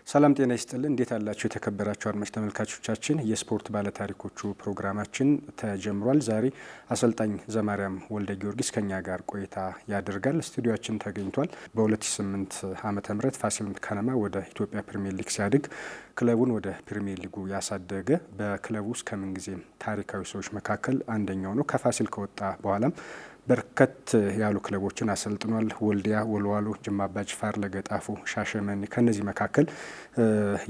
ሰላም ጤና ይስጥልን። እንዴት አላችሁ የተከበራችሁ አድማጭ ተመልካቾቻችን? የስፖርት ባለታሪኮቹ ፕሮግራማችን ተጀምሯል። ዛሬ አሰልጣኝ ዘማሪያም ወልደ ጊዮርጊስ ከኛ ጋር ቆይታ ያደርጋል። ስቱዲዮአችን ተገኝቷል። በ2008 ዓመተ ምህረት ፋሲል ከነማ ወደ ኢትዮጵያ ፕሪሚየር ሊግ ሲያድግ ክለቡን ወደ ፕሪሚየር ሊጉ ያሳደገ በክለቡ ውስጥ ከምንጊዜም ታሪካዊ ሰዎች መካከል አንደኛው ነው። ከፋሲል ከወጣ በኋላም በርከት ያሉ ክለቦችን አሰልጥኗል። ወልዲያ፣ ወልዋሎ፣ ጅማ አባጅፋር፣ ለገጣፎ፣ ሻሸመኔ ከነዚህ መካከል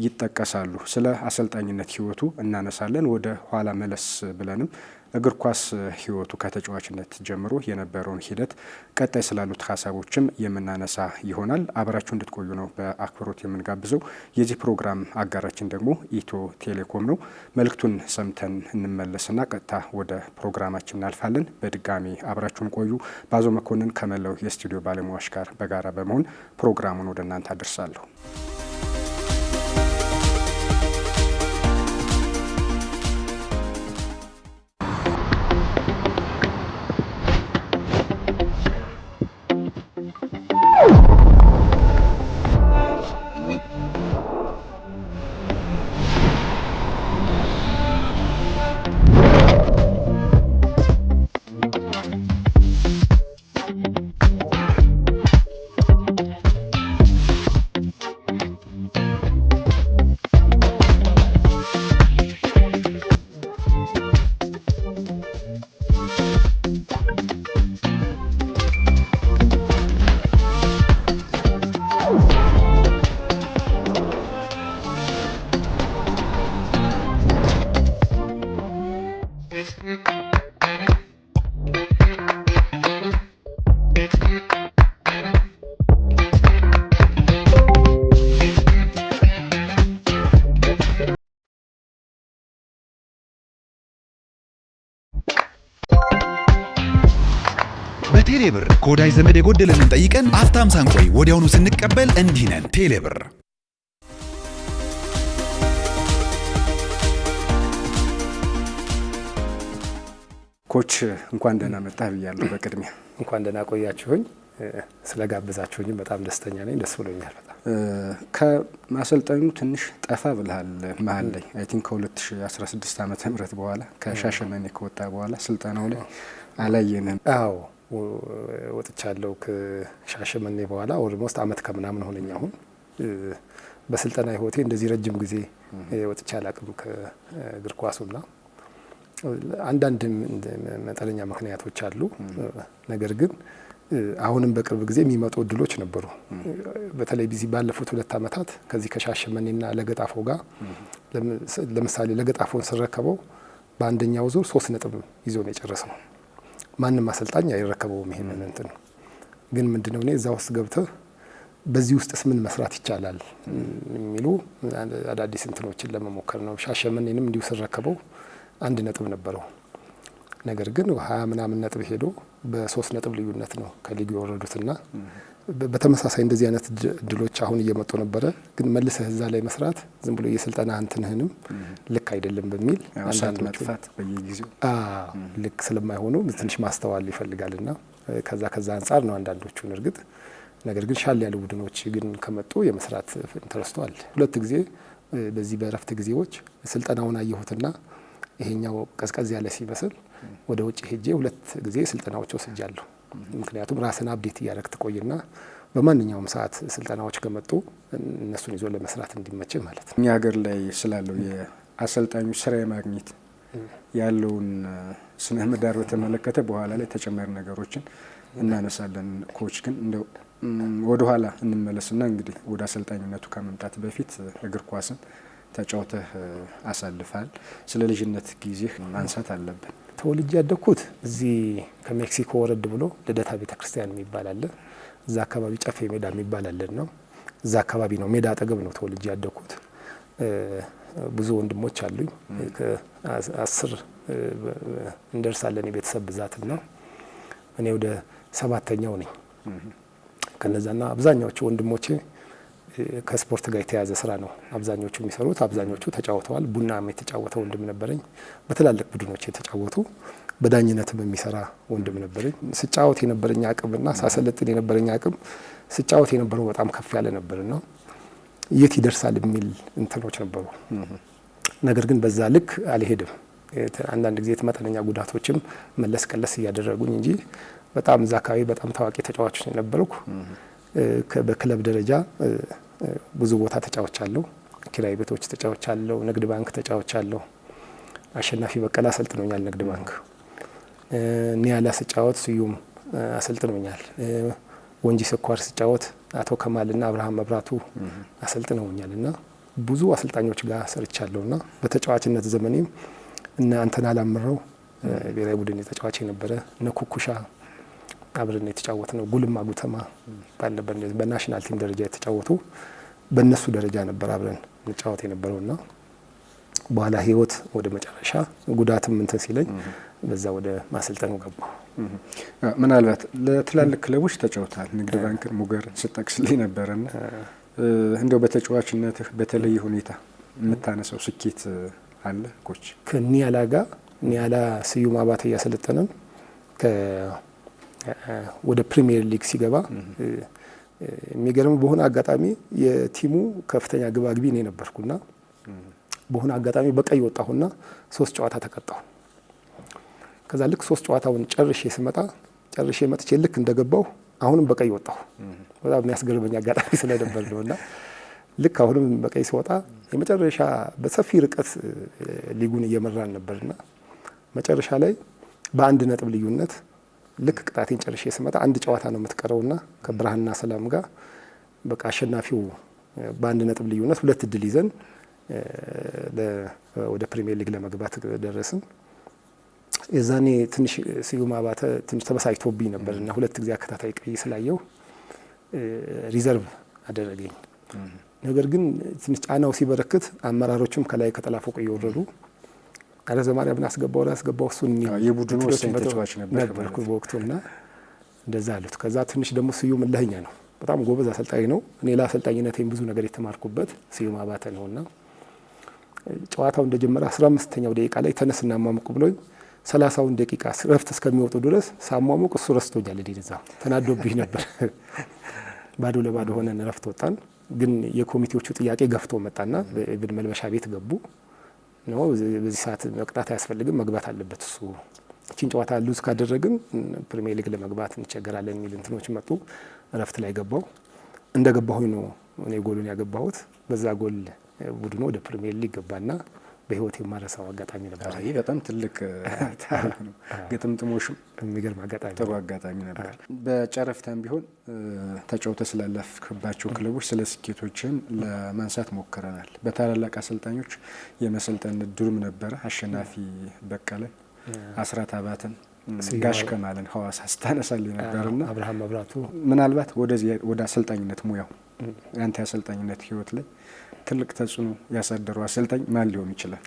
ይጠቀሳሉ። ስለ አሰልጣኝነት ህይወቱ እናነሳለን። ወደ ኋላ መለስ ብለንም እግር ኳስ ህይወቱ ከተጫዋችነት ጀምሮ የነበረውን ሂደት ቀጣይ ስላሉት ሀሳቦችም የምናነሳ ይሆናል። አብራችሁ እንድትቆዩ ነው በአክብሮት የምንጋብዘው። የዚህ ፕሮግራም አጋራችን ደግሞ ኢትዮ ቴሌኮም ነው። መልእክቱን ሰምተን እንመለስና ቀጥታ ወደ ፕሮግራማችን እናልፋለን። በድጋሚ አብራችሁን ቆዩ። ባዞ መኮንን ከመላው የስቱዲዮ ባለሙያዎች ጋር በጋራ በመሆን ፕሮግራሙን ወደ እናንተ አደርሳለሁ። ቴሌብር ከወዳጅ ዘመድ የጎደለንን ጠይቀን አፍታም ሳንቆይ ወዲያውኑ ስንቀበል እንዲህ ነን። ቴሌብር ኮች እንኳን ደህና መጣህ ብያለሁ። በቅድሚያ እንኳን ደህና ቆያችሁኝ። ስለጋበዛችሁኝ በጣም ደስተኛ ነኝ። ደስ ብሎኛል በጣም። ከማሰልጠኑ ትንሽ ጠፋ ብለሃል መሀል ላይ አይ ቲንክ ከ2016 ዓመተ ምህረት በኋላ ከሻሸመኔ ከወጣ በኋላ ስልጠናው ላይ አላየንም። አዎ ወጥቻለሁ ከሻሸመኔ በኋላ ኦልሞስት አመት ከምናምን ሆነኝ። አሁን በስልጠና ህይወቴ እንደዚህ ረጅም ጊዜ ወጥቻ አላቅም ከእግር ኳሱና አንዳንድ መጠነኛ ምክንያቶች አሉ። ነገር ግን አሁንም በቅርብ ጊዜ የሚመጡ እድሎች ነበሩ። በተለይ በዚህ ባለፉት 2 አመታት ከዚህ ከሻሸመኔና ለገጣፎ ጋር ለምሳሌ ለገጣፎን ስረከበው በአንደኛው ዙር 3 ነጥብ ይዞ ነው የጨረሰው። ማንም አሰልጣኝ አይረከበውም ይሄንን እንትን። ግን ምንድነው እኔ እዛ ውስጥ ገብተህ በዚህ ውስጥስ ምን መስራት ይቻላል የሚሉ አዳዲስ እንትኖችን ለመሞከር ነው። ሻሸመኔንም እንዲሁ ስረከበው 1 ነጥብ ነበረው። ነገር ግን 20 ምናምን ነጥብ ሄዶ በ3 ነጥብ ልዩነት ነው ከሊጉ የወረዱትና በተመሳሳይ እንደዚህ አይነት እድሎች አሁን እየመጡ ነበረ። ግን መልሰህ እዛ ላይ መስራት ዝም ብሎ የስልጠና እንትንህንም ልክ አይደለም በሚል አንዳንዶቹ በየጊዜው ልክ ስለማይሆኑ ትንሽ ማስተዋል ይፈልጋልና ከዛ አንጻር ነው አንዳንዶቹን እርግጥ። ነገር ግን ሻል ያሉ ቡድኖች ግን ከመጡ የመስራት ተረስቷል። 2 ጊዜ በዚህ በረፍት ጊዜዎች ስልጠናውን አየሁትና ይሄኛው ቀዝቀዝ ያለ ሲመስል ወደ ውጭ ሄጄ 2 ጊዜ ስልጠናዎች ወስጃለሁ። ምክንያቱም ራስን አፕዴት እያደረግ ትቆይና በማንኛውም ሰዓት ስልጠናዎች ከመጡ እነሱን ይዞ ለመስራት እንዲመች ማለት ነው። እኛ ሀገር ላይ ስላለው የአሰልጣኙ ስራ የማግኘት ያለውን ስነ ምህዳር በተመለከተ በኋላ ላይ ተጨማሪ ነገሮችን እናነሳለን። ኮች ግን እንደው ወደ ኋላ እንመለስና እንግዲህ ወደ አሰልጣኝነቱ ከመምጣት በፊት እግር ኳስን ተጫውተህ አሳልፋል። ስለ ልጅነት ጊዜህ ማንሳት አለብን። ተወልጄ ያደግኩት እዚህ ከሜክሲኮ ወረድ ብሎ ልደታ ቤተክርስቲያን የሚባል አለ። እዛ አካባቢ ጨፌ ሜዳ የሚባል አለ ነው። እዛ አካባቢ ነው፣ ሜዳ አጠገብ ነው ተወልጄ ያደግኩት። ብዙ ወንድሞች አሉኝ። ከ10 እንደርሳለን የቤተሰብ ብዛትና እኔ ወደ 7ኛው ነኝ። ከነዛና አብዛኛዎቹ ወንድሞቼ ከስፖርት ጋር የተያዘ ስራ ነው አብዛኞቹ የሚሰሩት። አብዛኞቹ ተጫውተዋል። ቡናም የተጫወተ ወንድም ነበረኝ። በትላልቅ ቡድኖች የተጫወቱ በዳኝነትም የሚሰራ ወንድም ነበረኝ። ስጫወት የነበረኝ አቅምና ሳሰለጥን የነበረኝ አቅም ስጫወት የነበረው በጣም ከፍ ያለ ነበርና የት ይደርሳል የሚል እንትኖች ነበሩ። ነገር ግን በዛ ልክ አልሄድም። አንዳንድ ጊዜ መጠነኛ ጉዳቶችም መለስ ቀለስ እያደረጉኝ እንጂ በጣም እዛ አካባቢ በጣም ታዋቂ ተጫዋቾች ነበርኩ። በክለብ ደረጃ ብዙ ቦታ ተጫውቻለሁ። ኪራይ ቤቶች ተጫውቻለሁ። ንግድ ባንክ ተጫውቻለሁ። አሸናፊ በቀለ አሰልጥኖኛል ንግድ ባንክ። ኒያላ ስጫወት ስዩም አሰልጥኖኛል። ወንጂ ስኳር ስጫወት አቶ ከማልና አብርሃም መብራቱ አሰልጥነውኛል እና ብዙ አሰልጣኞች ጋር ሰርቻለሁና በተጫዋችነት ዘመኔም እና አንተና ላምረው ብሔራዊ ቡድን ተጫዋች የነበረ እነ ኩኩሻ አብረን የተጫወት ነው። ጉልማ ጉተማ ባለበት በናሽናል ቲም ደረጃ የተጫወቱ በእነሱ ደረጃ ነበር አብረን እንጫወት የነበረውና በኋላ ህይወት ወደ መጨረሻ ጉዳትም እንትን ሲለኝ በዛ ወደ ማሰልጠኑ ገባሁ። ምናልባት ለትላልቅ ክለቦች ተጫውተሃል። ንግድ ባንክ፣ ሙገር ስጠቅስልኝ ነበርና እንደው በተጫዋችነትህ በተለየ ሁኔታ የምታነሳው ስኬት አለ? ኮች ከኒያላ ጋር ኒያላ ስዩም አባተ እያሰለጠነን ወደ ፕሪሚየር ሊግ ሲገባ የሚገርም በሆነ አጋጣሚ የቲሙ ከፍተኛ ግባግቢ ነው ነበርኩና በሆነ አጋጣሚ በቀይ ወጣሁና 3 ጨዋታ ተቀጣሁ። ከዛ ልክ 3 ጨዋታውን ጨርሼ መጥቼ ልክ እንደገባሁ አሁንም በቀይ ወጣሁ። በጣም የሚያስገርመኝ አጋጣሚ ስለነበር ነውና ልክ አሁንም በቀይ ሲወጣ የመጨረሻ በሰፊ ርቀት ሊጉን እየመራን ነበርና መጨረሻ ላይ በአንድ ነጥብ ልዩነት ልክ ቅጣቴን ጨርሼ ስመጣ አንድ ጨዋታ ነው የምትቀረውና ከብርሃንና ሰላም ጋር በቃ አሸናፊው በአንድ ነጥብ ልዩነት 2 እድል ይዘን ወደ ፕሪሚየር ሊግ ለመግባት ደረስን። የዛኔ ትንሽ ስዩም አባተ ትንሽ ተበሳጭቶብኝ ነበርና 2 ጊዜ አከታታይ ቀይ ስላየው ሪዘርቭ አደረገኝ። ነገር ግን ትንሽ ጫናው ሲበረክት አመራሮችም ከላይ ከጠላፎቅ እየወረዱ አረዘ ማርያምን አስገባው እሱን የቡድኑ ወሳኝ ተጫዋች ነበርኩ በወቅቱና እንደዛ አሉት። ከዛ ትንሽ ደግሞ ስዩም እልህኛ ነው፣ በጣም ጎበዝ አሰልጣኝ ነው። እኔ ለአሰልጣኝነቴም ብዙ ነገር የተማርኩበት ስዩም አባተ ነውና ጨዋታው እንደጀመረ 15ኛው ደቂቃ ላይ ተነስና ማሙቅ ብሎኝ 30ውን ደቂቃ ረፍት እስከሚወጡ ድረስ ሳሟሙቅ እሱ ረስቶኛል። እዛ ተናዶብኝ ነበር። ባዶ ለባዶ ሆነን ረፍት ወጣን። ግን የኮሚቴዎቹ ጥያቄ ገፍቶ መጣና በኢብን መልበሻ ቤት ገቡ ነው። በዚህ ሰዓት መቅጣት አያስፈልግም፣ መግባት አለበት እሱ። እቺን ጨዋታ ሉዝ ካደረግን ፕሪሚየር ሊግ ለመግባት እንቸገራለን የሚል እንትኖች መጡ። ረፍት ላይ ገባው። እንደገባሁኝ ነው እኔ ጎሉን ያገባሁት። በዛ ጎል ቡድኑ ወደ ፕሪሚየር ሊግ ገባና በህይወት የማረሳው አጋጣሚ ነበር። ይሄ በጣም ትልቅ ታሪክ ነው። ግጥምጥሞሽም የሚገርም አጋጣሚ ጥሩ አጋጣሚ ነበር። በጨረፍታም ቢሆን ተጫውተህ ስላለፍክባቸው ክለቦች ስለ ስኬቶችን ለማንሳት ሞክረናል። በታላላቅ አሰልጣኞች የመሰልጠን እድሉም ነበረ። አሸናፊ በቀለን፣ አስራት አባተን፣ ጋሽ ከማለን ሐዋሳ ስታነሳልኝ ነበርና አብርሃም መብራቱ ምናልባት ወደ አሰልጣኝነት ሙያው ያንተ የአሰልጣኝነት ህይወት ላይ ትልቅ ተጽዕኖ ያሳደረው አሰልጣኝ ማን ሊሆን ይችላል?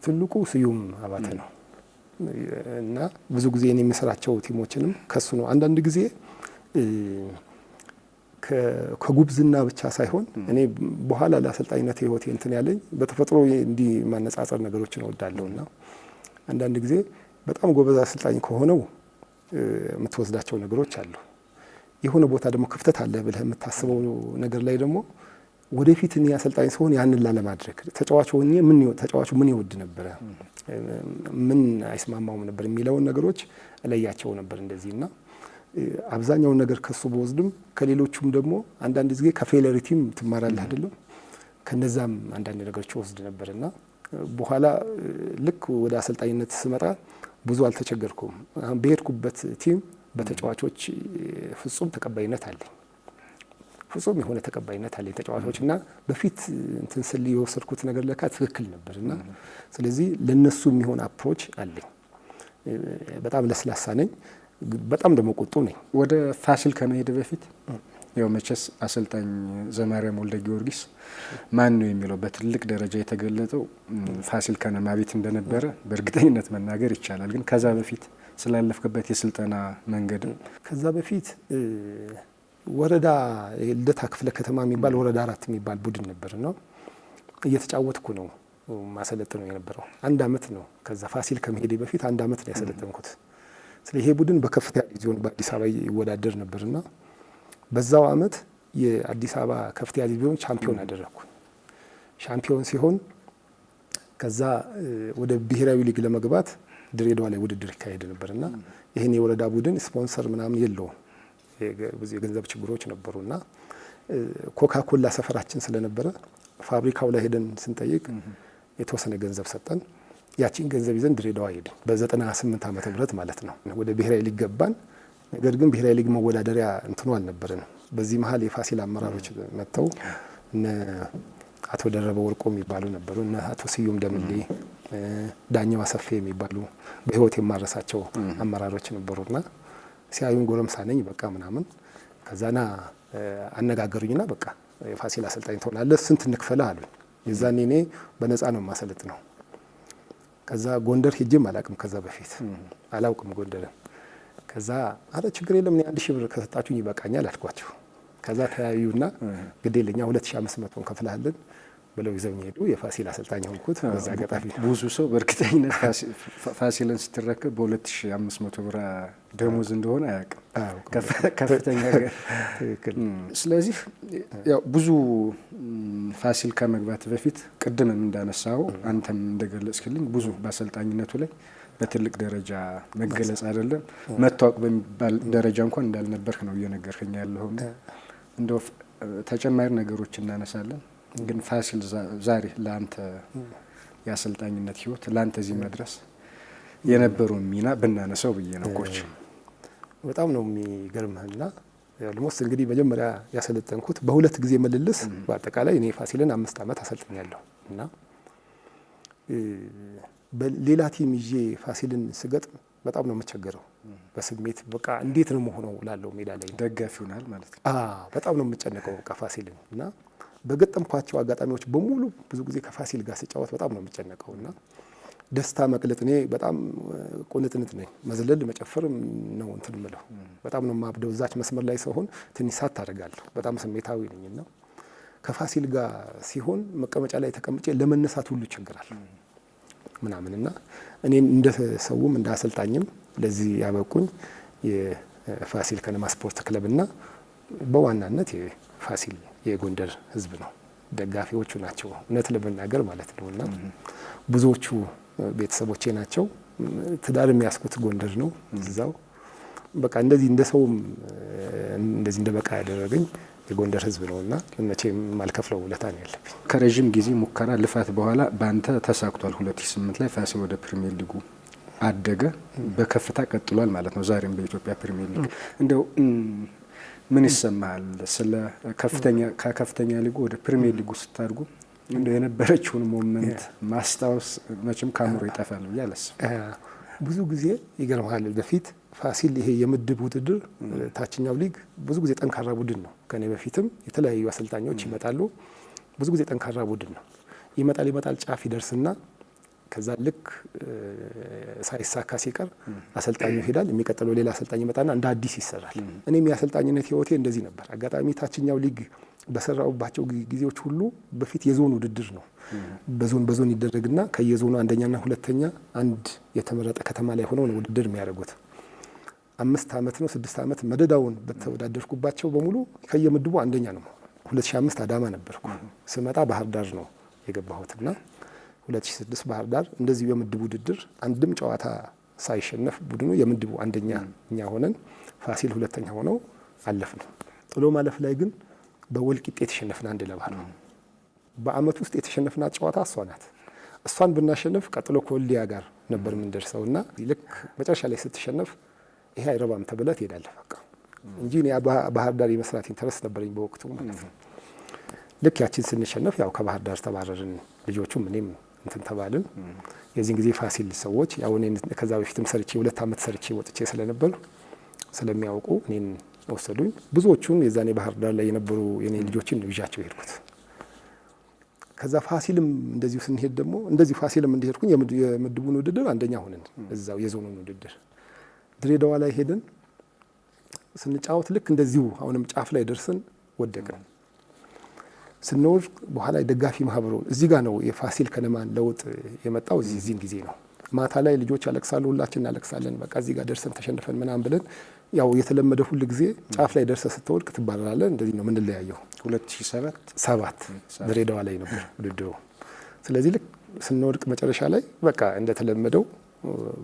ትልቁ ስዩም አባተ ነው እና ብዙ ጊዜ እኔ የምሰራቸው ቲሞችንም ከሱ ነው። አንዳንድ ጊዜ ከጉብዝና ብቻ ሳይሆን እኔ በኋላ ለአሰልጣኝነት ህይወቴ እንትን ያለኝ በተፈጥሮ እንዲህ ማነጻጸር ነገሮችን እወዳለሁና አንዳንድ ጊዜ በጣም ጎበዝ አሰልጣኝ ከሆነው የምትወስዳቸው ነገሮች አሉ። የሆነ ቦታ ደግሞ ክፍተት አለ ብለህ የምታስበው ነገር ላይ ደግሞ ወደፊት እኔ አሰልጣኝ ሲሆን ያንን ላለማድረግ ተጫዋቹ ምን ይወድ ነበረ፣ ምን አይስማማውም ነበር የሚለውን ነገሮች እለያቸው ነበር እንደዚህና አብዛኛውን ነገር ከሱ በወስድም ከሌሎቹም ደግሞ አንዳንድ ጊዜ ከፌለሪቲም ትማራለህ አይደለም፣ ከነዛም አንዳንድ ነገሮች ወስድ ነበርና በኋላ ልክ ወደ አሰልጣኝነት ስመጣ ብዙ አልተቸገርኩም። በሄድኩበት ቲም በተጫዋቾች ፍጹም ተቀባይነት አለኝ። ፍጹም የሆነ ተቀባይነት አለኝ ተጫዋቾችና በፊት እንትን ስል የወሰድኩት ነገር ለካ ትክክል ነበርና ስለዚህ ለነሱ የሚሆን አፕሮች አለኝ። በጣም ለስላሳ ነኝ፣ በጣም ደግሞ ቁጡ ነኝ። ወደ ፋሲል ከመሄድ በፊት ያው መቼስ አሰልጣኝ ዘማሪያም ወልደ ጊዮርጊስ ማን ነው የሚለው በትልቅ ደረጃ የተገለጠው ፋሲል ከነማ ቤት እንደነበረ በእርግጠኝነት መናገር ይቻላል። ግን ከዛ በፊት ስላለፍክበት የስልጠና መንገድ ከዛ በፊት ወረዳ ልደታ ክፍለ ከተማ የሚባል ወረዳ 4 የሚባል ቡድን ነበር ነው እየተጫወትኩ ነው ማሰለጥነው የነበረው። 1 አመት ነው። ከዛ ፋሲል ከመሄዴ በፊት 1 አመት ነው ያሰለጠንኩት። ስለዚህ ይሄ ቡድን በከፍተኛ ዲቪዥን በአዲስ አበባ ይወዳደር ነበርና በዛው አመት የአዲስ አበባ ከፍተኛ ዲቪዥን ቻምፒዮን አደረኩ። ሻምፒዮን ሲሆን ከዛ ወደ ብሔራዊ ሊግ ለመግባት ድሬዳዋ ላይ ውድድር ይካሄድ ነበርና ይሄን የወረዳ ቡድን ስፖንሰር ምናምን የለውም፣ ብዙ የገንዘብ ችግሮች ነበሩና ኮካኮላ ሰፈራችን ስለነበረ ፋብሪካው ላይ ሄደን ስንጠይቅ የተወሰነ ገንዘብ ሰጠን። ያቺን ገንዘብ ይዘን ድሬዳዋ ሄድን። በ98 ዓመተ ምህረት ማለት ነው። ወደ ብሔራዊ ሊግ ገባን። ነገር ግን ብሔራዊ ሊግ መወዳደሪያ እንትኑ አልነበረንም። በዚህ መሀል የፋሲል አመራሮች መጥተው እነ አቶ ደረበ ወርቆ የሚባሉ ነበሩ፣ እነ አቶ ስዩም ደምሌ፣ ዳኛው አሰፌ የሚባሉ በህይወት የማረሳቸው አመራሮች ነበሩና ሲያዩን ጎረምሳ ነኝ በቃ ምናምን ከዛና አነጋገሩኝና በቃ የፋሲል አሰልጣኝ ትሆናለህ፣ ስንት እንክፈልህ አሉኝ። የዛኔ እኔ በነፃ ነው ማሰልጥ ነው። ከዛ ጎንደር ሄጄም አላውቅም፣ ከዛ በፊት አላውቅም ጎንደርን። ከዛ አረ ችግር የለም እኔ 1000 ብር ከሰጣችሁኝ ይበቃኛል አልኳቸው። ከዛ ተያዩና ግዴለኛ 2500 እንከፍልሃለን ብለው ይዘውኝ ሄዱ። የፋሲል አሰልጣኝ ሆንኩት። በዛ አጋጣሚ ብዙ ሰው በእርግጠኝነት ፋሲልን ስትረከብ በ2500 ብር ደሞዝ እንደሆነ አያውቅም። ከፍተኛ ትክክል። ስለዚህ ያው ብዙ ፋሲል ከመግባት በፊት ቅድምም እንዳነሳው አንተም እንደገለጽክልኝ ብዙ በአሰልጣኝነቱ ላይ በትልቅ ደረጃ መገለጽ አይደለም መታወቅ በሚባል ደረጃ እንኳን እንዳልነበርክ ነው እየነገርከኝ ያለው። እንደው ተጨማሪ ነገሮች እናነሳለን። ግን ፋሲል ዛሬ ለአንተ የአሰልጣኝነት ህይወት ለአንተ እዚህ መድረስ የነበረውን ሚና ብናነሳው ብዬ ነው። ኮች በጣም ነው የሚገርምህና ኦልሞስት እንግዲህ መጀመሪያ ያሰለጠንኩት በሁለት ጊዜ ምልልስ በአጠቃላይ እኔ ፋሲልን 5 ዓመት አሰልጥኛለሁ እና በሌላ ቲም ይዤ ፋሲልን ስገጥም በጣም ነው የምቸገረው። በስሜት በቃ እንዴት ነው መሆነው ላለው ሜዳ ላይ ደጋፊ ሆናል ማለት ነው። በጣም ነው የምጨነቀው በቃ ፋሲልን እና በገጠምኳቸው አጋጣሚዎች በሙሉ ብዙ ጊዜ ከፋሲል ጋር ስጫወት በጣም ነው የምጨነቀው እና ደስታ መቅለጥ እኔ በጣም ቁንጥንጥ ነኝ። መዝለል መጨፈር ነው እንትን ምለው በጣም ነው ማብደው። እዛች መስመር ላይ ሲሆን ትንሽ ሳት አደርጋለሁ። በጣም ስሜታዊ ነኝና ከፋሲል ጋር ሲሆን መቀመጫ ላይ ተቀምጬ ለመነሳት ሁሉ ይቸግራል ምናምንና እኔም እንደ ሰውም እንደ አሰልጣኝም ለዚህ ያበቁኝ የፋሲል ከነማ ስፖርት ክለብና በዋናነት የፋሲል የጎንደር ሕዝብ ነው። ደጋፊዎቹ ናቸው እውነት ለመናገር ማለት ነውና ብዙዎቹ ቤተሰቦቼ ናቸው። ትዳር የሚያስኩት ጎንደር ነው እዛው። በቃ እንደዚህ እንደ ሰውም እንደዚህ እንደ በቃ ያደረገኝ የጎንደር ሕዝብ ነውና መቼም ማልከፍለው ውለታ ነው ያለብኝ። ከረጅም ጊዜ ሙከራ ልፋት በኋላ ባንተ ተሳክቷል። 2008 ላይ ፋሲል ወደ ፕሪሚየር ሊጉ አደገ፣ በከፍታ ቀጥሏል ማለት ነው። ዛሬም በኢትዮጵያ ፕሪሚየር ሊግ እንደው ምን ይሰማሃል? ስለ ከከፍተኛ ሊጉ ወደ ፕሪሚየር ሊጉ ስታድጉ እንደው የነበረችውን ሞመንት ማስታወስ መቼም ካምሮ ይጠፋል ብዬ አላስብም። ብዙ ጊዜ ይገርምሃል፣ በፊት ፋሲል ይሄ የምድብ ውድድር ታችኛው ሊግ ብዙ ጊዜ ጠንካራ ቡድን ነው። ከኔ በፊትም የተለያዩ አሰልጣኞች ይመጣሉ። ብዙ ጊዜ ጠንካራ ቡድን ነው። ይመጣል ጫፍ ይደርስና ከዛ ልክ ሳይሳካ ሲቀር አሰልጣኙ ይሄዳል። የሚቀጥለው ሌላ አሰልጣኝ ይመጣና እንደ አዲስ ይሰራል። እኔም የአሰልጣኝነት ህይወቴ እንደዚህ ነበር። አጋጣሚ ታችኛው ሊግ በሰራውባቸው ጊዜዎች ሁሉ በፊት የዞን ውድድር ነው። በዞን ይደረግና ከየዞኑ አንደኛና ሁለተኛ አንድ የተመረጠ ከተማ ላይ ሆነው ነው ውድድር የሚያደርጉት። 5 ዓመት ነው 6 ዓመት መደዳውን በተወዳደርኩባቸው በሙሉ ከየምድቡ አንደኛ ነው። 2005 አዳማ ነበርኩ። ስመጣ ባህር ዳር ነው የገባሁትና 2006 ባህር ዳር እንደዚሁ የምድቡ ውድድር አንድም ጨዋታ ሳይሸነፍ ቡድኑ የምድቡ አንደኛ እኛ ሆነን ፋሲል ሁለተኛ ሆነው አለፍ ነው። ጥሎ ማለፍ ላይ ግን በወልቂጤ የተሸነፍን 1-0 ነው። በአመት ውስጥ የተሸነፍናት ጨዋታ እሷ ናት። እሷን ብናሸነፍ ቀጥሎ ከወልዲያ ጋር ነበር የምንደርሰውና ልክ መጨረሻ ላይ ስትሸነፍ ይሄ አይረባም ተብለህ ትሄዳለህ በቃ እንጂ እኔ ባህር ዳር የመስራት ኢንተረስት ነበረኝ በወቅቱ ማለት ነው። ልክ ያችን ስንሸነፍ ያው ከባህር ዳር ተባረርን ልጆቹም እኔም እንትን ተባልን። የዚህን ጊዜ ፋሲል ሰዎች ያው እኔ ከዛ በፊትም ሰርቼ 2 ዓመት ሰርቼ ወጥቼ ስለነበር ስለሚያውቁ እኔን ወሰዱኝ። ብዙዎቹን የዛኔ ባህር ዳር ላይ የነበሩ የኔ ልጆችን ይዣቸው ሄድኩት። ከዛ ፋሲልም እንደዚሁ ስንሄድ ደግሞ እንደዚሁ ፋሲልም እንደሄድኩኝ የምድቡን ውድድር አንደኛ ሆነን እዛው የዞኑን ውድድር ድሬዳዋ ላይ ሄድን ስንጫወት ልክ እንደዚሁ አሁንም ጫፍ ላይ ደርስን ወደቅን። ስንወድቅ በኋላ የደጋፊ ማህበሩ እዚህ ጋር ነው የፋሲል ከነማን ለውጥ የመጣው እዚህን ጊዜ ነው። ማታ ላይ ልጆች ያለቅሳሉ፣ ሁላችን እናለቅሳለን። በቃ እዚህ ጋር ደርሰን ተሸንፈን ምናምን ብለን ያው የተለመደ ሁሉ ጊዜ ጫፍ ላይ ደርሰ ስትወድቅ ትባረራለህ። እንደዚህ ነው የምንለያየው። 2007 ድሬዳዋ ላይ ነበር ውድድሩ። ስለዚህ ልክ ስንወድቅ መጨረሻ ላይ በቃ እንደተለመደው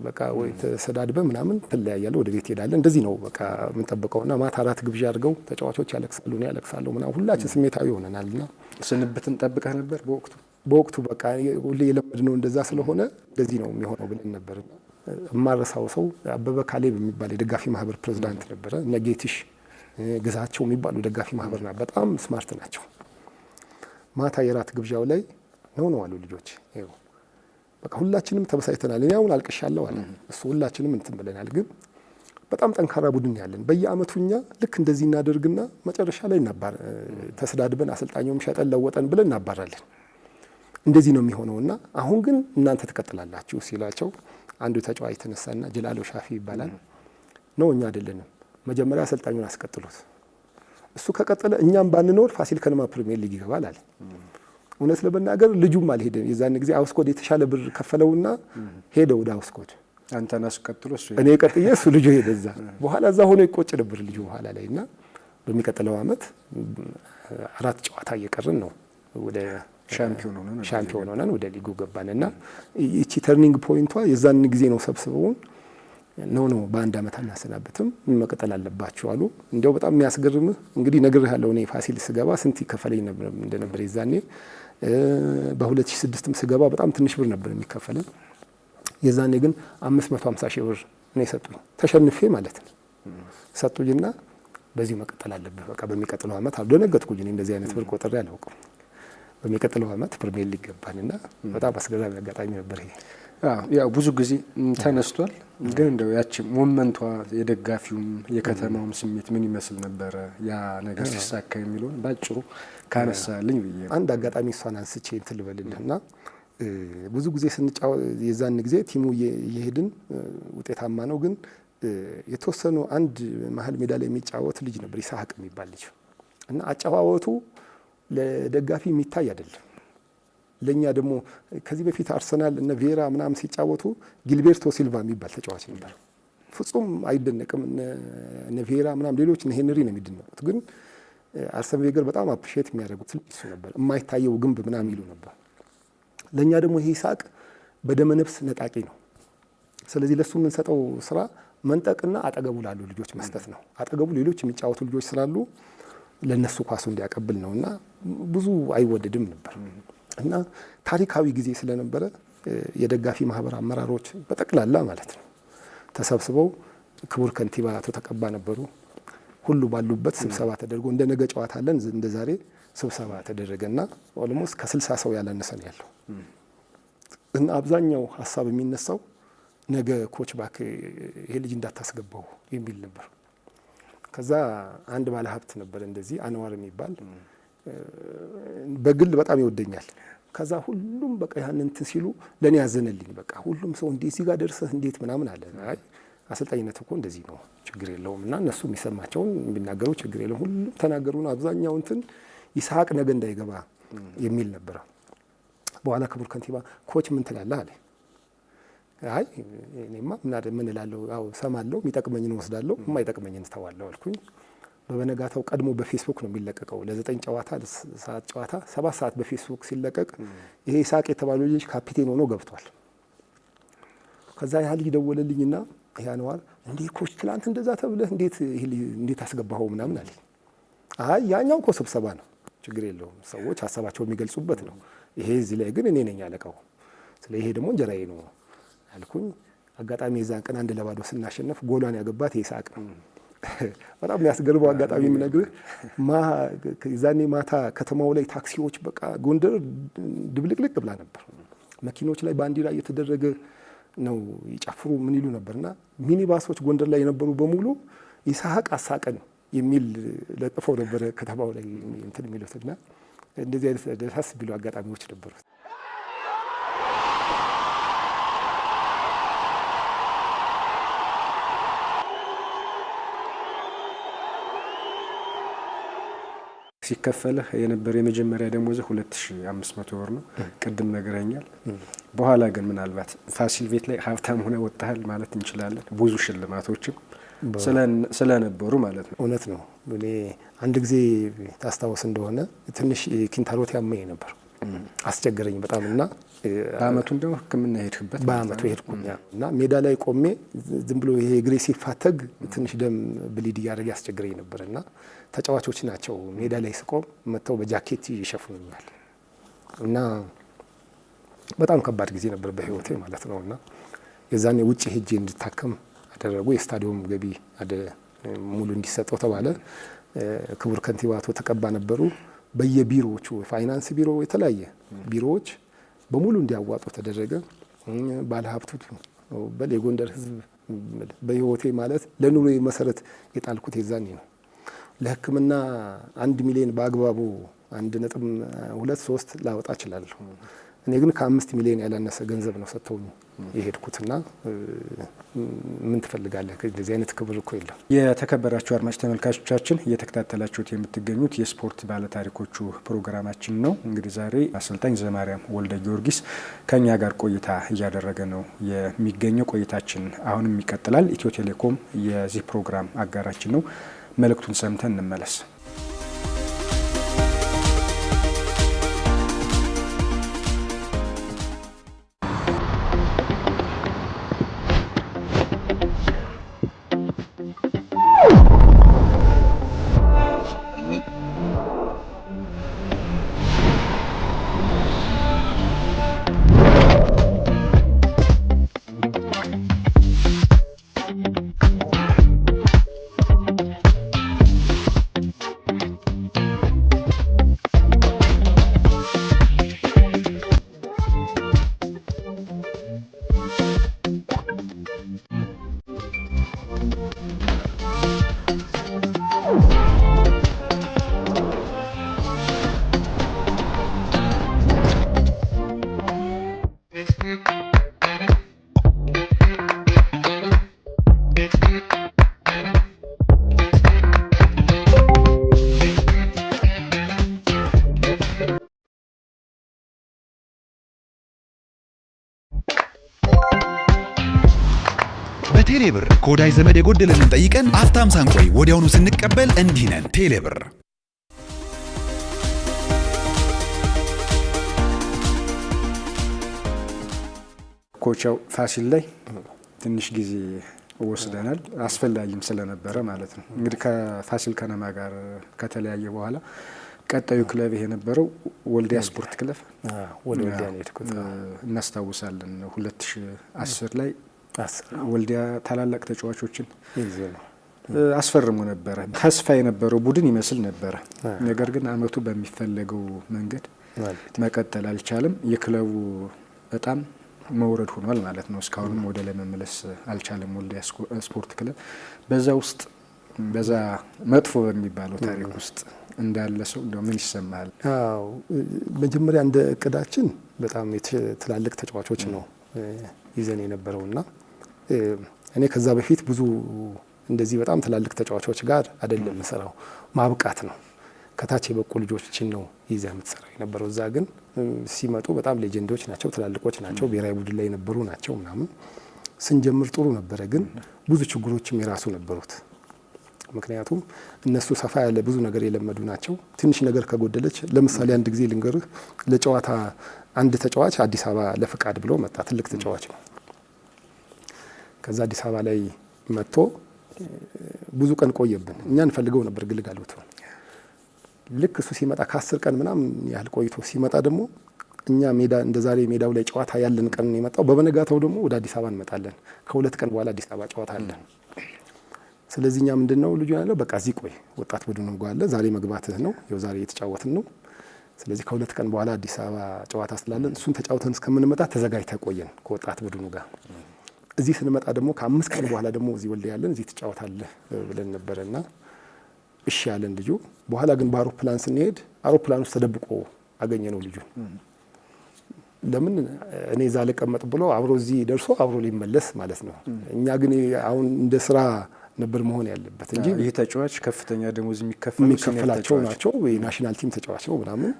በቃ ወይ ተሰዳድበ ምናምን ትለያያለህ፣ ወደ ቤት ሄዳለህ። እንደዚህ ነው በቃ የምንጠብቀውና ማታ አራት ግብዣ አድርገው ተጫዋቾች ያለቅሳሉ፣ እኔ ያለቅሳለሁ ምናምን ሁላችን ስሜታዊ ሆነናልና ስንብትን ጠብቀህ ነበር በወቅቱ በቃ ሁሌ የለመድነው እንደዛ ስለሆነ እንደዚህ ነው የሚሆነው ብለን ነበር። የማረሳው ሰው አበበ ካሌብ የሚባል የደጋፊ ማህበር ፕሬዝዳንት ነበረ። እነ ጌትሽ ግዛቸው የሚባሉ ደጋፊ ማህበር ና በጣም ስማርት ናቸው። ማታ የራት ግብዣው ላይ ነው አሉ ልጆች። ይኸው በቃ ሁላችንም ተበሳይተናል። እኔ አሁን አልቅሻለሁ አለ እሱ። ሁላችንም እንትን ብለናል። ግን በጣም ጠንካራ ቡድን ያለን በየአመቱ እኛ ልክ እንደዚህ እናደርግና መጨረሻ ላይ ተሰዳድበን አሰልጣኙም ሸጠን ለወጠን ብለን እናባራለን። እንደዚህ ነው የሚሆነውና አሁን ግን እናንተ ትቀጥላላችሁ ሲላቸው አንዱ ተጫዋች ተነሳና ጀላሎ ሻፊ ይባላል ነው እኛ አይደለንም፣ መጀመሪያ አሰልጣኙን አስቀጥሉት፣ እሱ ከቀጠለ እኛም ባንኖር ፋሲል ከነማ ፕሪሚየር ሊግ ይገባል አለ። እውነት ለመናገር ልጁም አልሄደም። የዛን ጊዜ አውስኮድ የተሻለ ብር ከፈለውና ሄደ ወደ አውስኮድ። አንተን አስቀጥሎ እሱ እኔ ቀጥዬ እሱ ልጁ ሄደ እዛ። በኋላ እዛ ሆኖ ይቆጭ ነበር ልጁ በኋላ ላይና በሚቀጥለው አመት 4 ጨዋታ እየቀርን ነው ወደ ሻምፒዮን ሆነን ወደ ሊጉ ገባንና እቺ ተርኒንግ ፖይንቷ የዛን ጊዜ ነው። ሰብስበውን ነው በአንድ አመት አናሰናበትም መቀጠል አለባችሁ አሉ። እንዲያው በጣም የሚያስገርምህ እንግዲህ ነግሬሃለሁ፣ እኔ ፋሲል ስገባ ስንት ይከፈለኝ እንደነበር የዛኔ። በ2006ም ስገባ በጣም ትንሽ ብር ነበር የሚከፈለን። የዛኔ ግን 550 ሺህ ብር ነው የሰጡኝ፣ ተሸንፌ ማለት ነው ሰጡኝና በዚህ መቀጠል አለብህ በቃ በሚቀጥለው አመት አልደነገጥኩኝ። እኔ እንደዚህ አይነት ብር ቆጥሬ አላውቅም። በሚቀጥለው አመት ፕሪሚየር ሊግ ገባንና በጣም አስገራሚ አጋጣሚ ነበር ይሄ። ያው ብዙ ጊዜ ተነስቷል፣ ግን እንደው ያቺ ሞመንቷ የደጋፊውም የከተማውም ስሜት ምን ይመስል ነበረ ያ ነገር ሲሳካ የሚለውን ባጭሩ ካነሳልኝ ብዬ አንድ አጋጣሚ እሷን አንስቼ እንትን ልበልልህና ብዙ ጊዜ ስንጫወት የዛን ጊዜ ቲሙ እየሄድን ውጤታማ ነው፣ ግን የተወሰኑ አንድ መሀል ሜዳ ላይ የሚጫወት ልጅ ነበር ይስሐቅ የሚባል ልጅ እና አጨዋወቱ ለደጋፊ የሚታይ አይደለም። ለኛ ደግሞ ከዚህ በፊት አርሰናል እነ ቬራ ምናምን ሲጫወቱ ጊልቤርቶ ሲልቫ የሚባል ተጫዋች ነበር። ፍጹም አይደነቅም። እነ ቬራ ምናምን ሌሎች እነ ሄንሪ ነው የሚደነቁት፣ ግን አርሰን ቬገር በጣም አፕሪሼት የሚያደርጉት እሱ ነበር። የማይታየው ግንብ ምናምን ይሉ ነበር። ለኛ ደግሞ ይሄ ይስሐቅ በደመ ነፍስ ነጣቂ ነው። ስለዚህ ለሱ የምንሰጠው ስራ መንጠቅና አጠገቡ ላሉ ልጆች መስጠት ነው። አጠገቡ ሌሎች የሚጫወቱ ልጆች ስላሉ ለነሱ ኳሱ እንዲያቀብል ነውና ብዙ አይወደድም ነበር እና ታሪካዊ ጊዜ ስለነበረ የደጋፊ ማህበር አመራሮች በጠቅላላ ማለት ነው ተሰብስበው ክቡር ከንቲባ አቶ ተቀባ ነበሩ። ሁሉ ባሉበት ስብሰባ ተደርጎ እንደ ነገ ጨዋታ አለን እንደ ዛሬ ስብሰባ ተደረገና ኦልሞስት ከ60 ሰው ያላነሰ ነው ያለው እና አብዛኛው ሀሳብ የሚነሳው ነገ ኮች ባክ ይሄ ልጅ እንዳታስገባው የሚል ነበር። ከዛ አንድ ባለ ሀብት ነበር እንደዚህ አንዋር የሚባል በግል በጣም ይወደኛል። ከዛ ሁሉም በቃ ያንን እንትን ሲሉ ለኔ ያዘነልኝ። በቃ ሁሉም ሰው እንዴት እዚህ ጋር ደርሰህ እንዴት ምናምን አለ። አይ አሰልጣኝነት እኮ እንደዚህ ነው፣ ችግር የለውም እና እነሱ የሚሰማቸውን የሚናገሩ ችግር የለውም። ሁሉም ተናገሩና አብዛኛው እንትን ይስሐቅ ነገ እንዳይገባ የሚል ነበር። በኋላ ክቡር ከንቲባ ኮች ምን ትላለህ አለ። አይ እኔማ ምን እላለሁ፣ ያው ሰማለሁ፣ የሚጠቅመኝን ወስዳለሁ፣ የማይጠቅመኝን ተዋለሁ አልኩኝ። በበነጋታው ቀድሞ በፌስቡክ ነው የሚለቀቀው ለ9 ጨዋታ ሰዓት ጨዋታ 7 ሰዓት በፌስቡክ ሲለቀቅ ይሄ ይስሐቅ የተባለው ልጅ ካፒቴን ሆኖ ገብቷል። ከዛ ያ ልጅ ደወለልኝና ይሄ አንዋር እንዴ ኮች ትላንት እንደዛ ተብለህ እንዴት አስገባኸው ምናምን አለኝ። አይ ያኛው እኮ ስብሰባ ነው፣ ችግር የለውም፣ ሰዎች ሀሳባቸው የሚገልጹበት ነው። ይሄ እዚህ ላይ ግን እኔ ነኝ ያለቀው፣ ስለ ይሄ ደግሞ እንጀራዬ ነው አልኩኝ። አጋጣሚ የዛን ቀን 1-0 ስናሸነፍ ጎሏን ያገባት ይስሐቅ ነው። በጣም የሚያስገርመው አጋጣሚ የምነግርህ ዛኔ ማታ ከተማው ላይ ታክሲዎች በቃ ጎንደር ድብልቅልቅ ብላ ነበር። መኪኖች ላይ ባንዲራ እየተደረገ ነው ይጨፍሩ ምን ይሉ ነበርና ሚኒባሶች ጎንደር ላይ የነበሩ በሙሉ ይስሐቅ አሳቀን የሚል ለጥፈው ነበረ ከተማው ላይ እንትን የሚሉትና እንደዚህ አይነት ደሳስ ቢሉ አጋጣሚዎች ነበሩት። ሲከፈልህ የነበረ የመጀመሪያ ደሞዝህ 2500 ብር ነው። ቅድም ነገረኛል። በኋላ ግን ምናልባት ፋሲል ቤት ላይ ሀብታም ሆነ ወጣሃል ማለት እንችላለን። ብዙ ሽልማቶችም ስለነበሩ ማለት ነው። እውነት ነው። እኔ አንድ ጊዜ ታስታውስ እንደሆነ ትንሽ ኪንታሮት ያመኝ ነበር፣ አስቸገረኝ በጣም እና በአመቱ እንደው ሕክምና ሄድክበት? በአመቱ ሄድኩኝ እና ሜዳ ላይ ቆሜ ዝም ብሎ ይሄ እግሬ ሲፋተግ ትንሽ ደም ብሊድ እያደረገ ያስቸግረኝ ነበር እና ተጫዋቾች ናቸው ሜዳ ላይ ስቆም መጥተው በጃኬት ይሸፍኑኛል እና በጣም ከባድ ጊዜ ነበር በህይወቴ ማለት ነው። እና የዛኔ ውጭ ሄጄ እንድታከም አደረጉ። የስታዲየም ገቢ ሙሉ እንዲሰጠው ተባለ። ክቡር ከንቲባ አቶ ተቀባ ነበሩ። በየቢሮዎቹ ፋይናንስ ቢሮ፣ የተለያየ ቢሮዎች በሙሉ እንዲያዋጡ ተደረገ። ባለሀብቱ በል የጎንደር ህዝብ በህይወቴ ማለት ለኑሮ መሰረት የጣልኩት የዛኔ ነው። ለህክምና 1 ሚሊዮን በአግባቡ 1.23 ላወጣ እችላለሁ። እኔ ግን ከ5 ሚሊዮን ያላነሰ ገንዘብ ነው ሰጥተው የሄድኩትና ምን ትፈልጋለህ? እንደዚህ አይነት ክብር እኮ የለም። የተከበራችሁ አድማጭ ተመልካቾቻችን እየተከታተላችሁት የምትገኙት የስፖርት ባለታሪኮቹ ፕሮግራማችን ነው። እንግዲህ ዛሬ አሰልጣኝ ዘማሪያም ወልደ ጊዮርጊስ ከኛ ጋር ቆይታ እያደረገ ነው የሚገኘው። ቆይታችን አሁንም ይቀጥላል። ኢትዮ ቴሌኮም የዚህ ፕሮግራም አጋራችን ነው። መልእክቱን ሰምተን እንመለስ። በቴሌብር ከወዳጅ ዘመድ የጎደለንን ጠይቀን አፍታም ሳንቆይ ወዲያውኑ ስንቀበል እንዲህ ነን። ቴሌብር ኮቻው ፋሲል ላይ ትንሽ ጊዜ ወስደናል፣ አስፈላጊም ስለነበረ ማለት ነው። እንግዲህ ከፋሲል ከነማ ጋር ከተለያየ በኋላ ቀጣዩ ክለብ የነበረው ወልዲያ ስፖርት ክለብ ወደ ወልዲያ ነው የሄድኩት። እናስታውሳለን 2010 ላይ ወልዲያ ታላላቅ ተጫዋቾችን አስፈርሞ ነበረ። ተስፋ የነበረው ቡድን ይመስል ነበረ። ነገር ግን አመቱ በሚፈለገው መንገድ መቀጠል አልቻለም። የክለቡ በጣም መውረድ ሆኗል ማለት ነው። እስካሁንም ወደ ላይ መመለስ አልቻለም ወልዲያ ስፖርት ክለብ። በዛ መጥፎ በሚባለው ታሪክ ውስጥ እንዳለ ሰው እንደው ምን ይሰማል? አዎ መጀመሪያ እንደ እቅዳችን በጣም ትላልቅ ተጫዋቾች ነው ይዘን የነበረውና እኔ ከዛ በፊት ብዙ እንደዚህ በጣም ትላልቅ ተጫዋቾች ጋር አይደለም መሰራው፣ ማብቃት ነው። ከታች የበቁ ልጆችን ነው ይዘህ የምትሰራው የነበረው። እዛ ግን ሲመጡ በጣም ሌጀንዶች ናቸው፣ ትላልቆች ናቸው፣ ብሔራዊ ቡድን ላይ የነበሩ ናቸው ምናምን። ስንጀምር ጥሩ ነበረ፣ ግን ብዙ ችግሮችም የራሱ ነበሩት። ምክንያቱም እነሱ ሰፋ ያለ ብዙ ነገር የለመዱ ናቸው። ትንሽ ነገር ከጎደለች፣ ለምሳሌ አንድ ጊዜ ልንገርህ፣ ለጨዋታ አንድ ተጫዋች አዲስ አበባ ለፍቃድ ብሎ መጣ። ትልቅ ተጫዋች ነው። ከዛ አዲስ አበባ ላይ መጥቶ ብዙ ቀን ቆየብን። እኛ እንፈልገው ነበር ግልጋሎቱ። ልክ እሱ ሲመጣ ከ10 ቀን ምናምን ያህል ቆይቶ ሲመጣ ደግሞ እኛ ሜዳ እንደ ዛሬ ሜዳው ላይ ጨዋታ ያለን ቀን ነው የመጣው። በበነጋታው ደግሞ ወደ አዲስ አበባ እንመጣለን። ከ2 ቀን በኋላ አዲስ አበባ ጨዋታ አለን። ስለዚህ እኛ ምንድነው ልጁ ያለው በቃ እዚህ ቆይ፣ ወጣት ቡድኑ ጋር አለ፣ ዛሬ መግባትህ ነው፣ ያው ዛሬ እየተጫወትን ነው። ስለዚህ ከ2 ቀን በኋላ አዲስ አበባ ጨዋታ ስላለን እሱን ተጫውተን እስከምንመጣ ተዘጋጅተህ ቆየን ከወጣት ቡድኑ ጋር። እዚህ ስንመጣ ደግሞ ከ5 ቀን በኋላ ደግሞ እዚህ ወልዲያ ያለን እዚህ ትጫወታለህ ብለን ነበረና እሺ ያለን ልጁ። በኋላ ግን በአውሮፕላን ስንሄድ አውሮፕላን ውስጥ ተደብቆ አገኘ ነው ልጁ። ለምን እኔ እዛ ልቀመጥ ብሎ አብሮ እዚህ ደርሶ አብሮ ሊመለስ ማለት ነው። እኛ ግን አሁን እንደ ስራ ነበር መሆን ያለበት እንጂ ይህ ተጫዋች ከፍተኛ ደሞዝ የሚከፈላቸው ናቸው። የናሽናል ቲም ተጫዋች ነው ምናምን።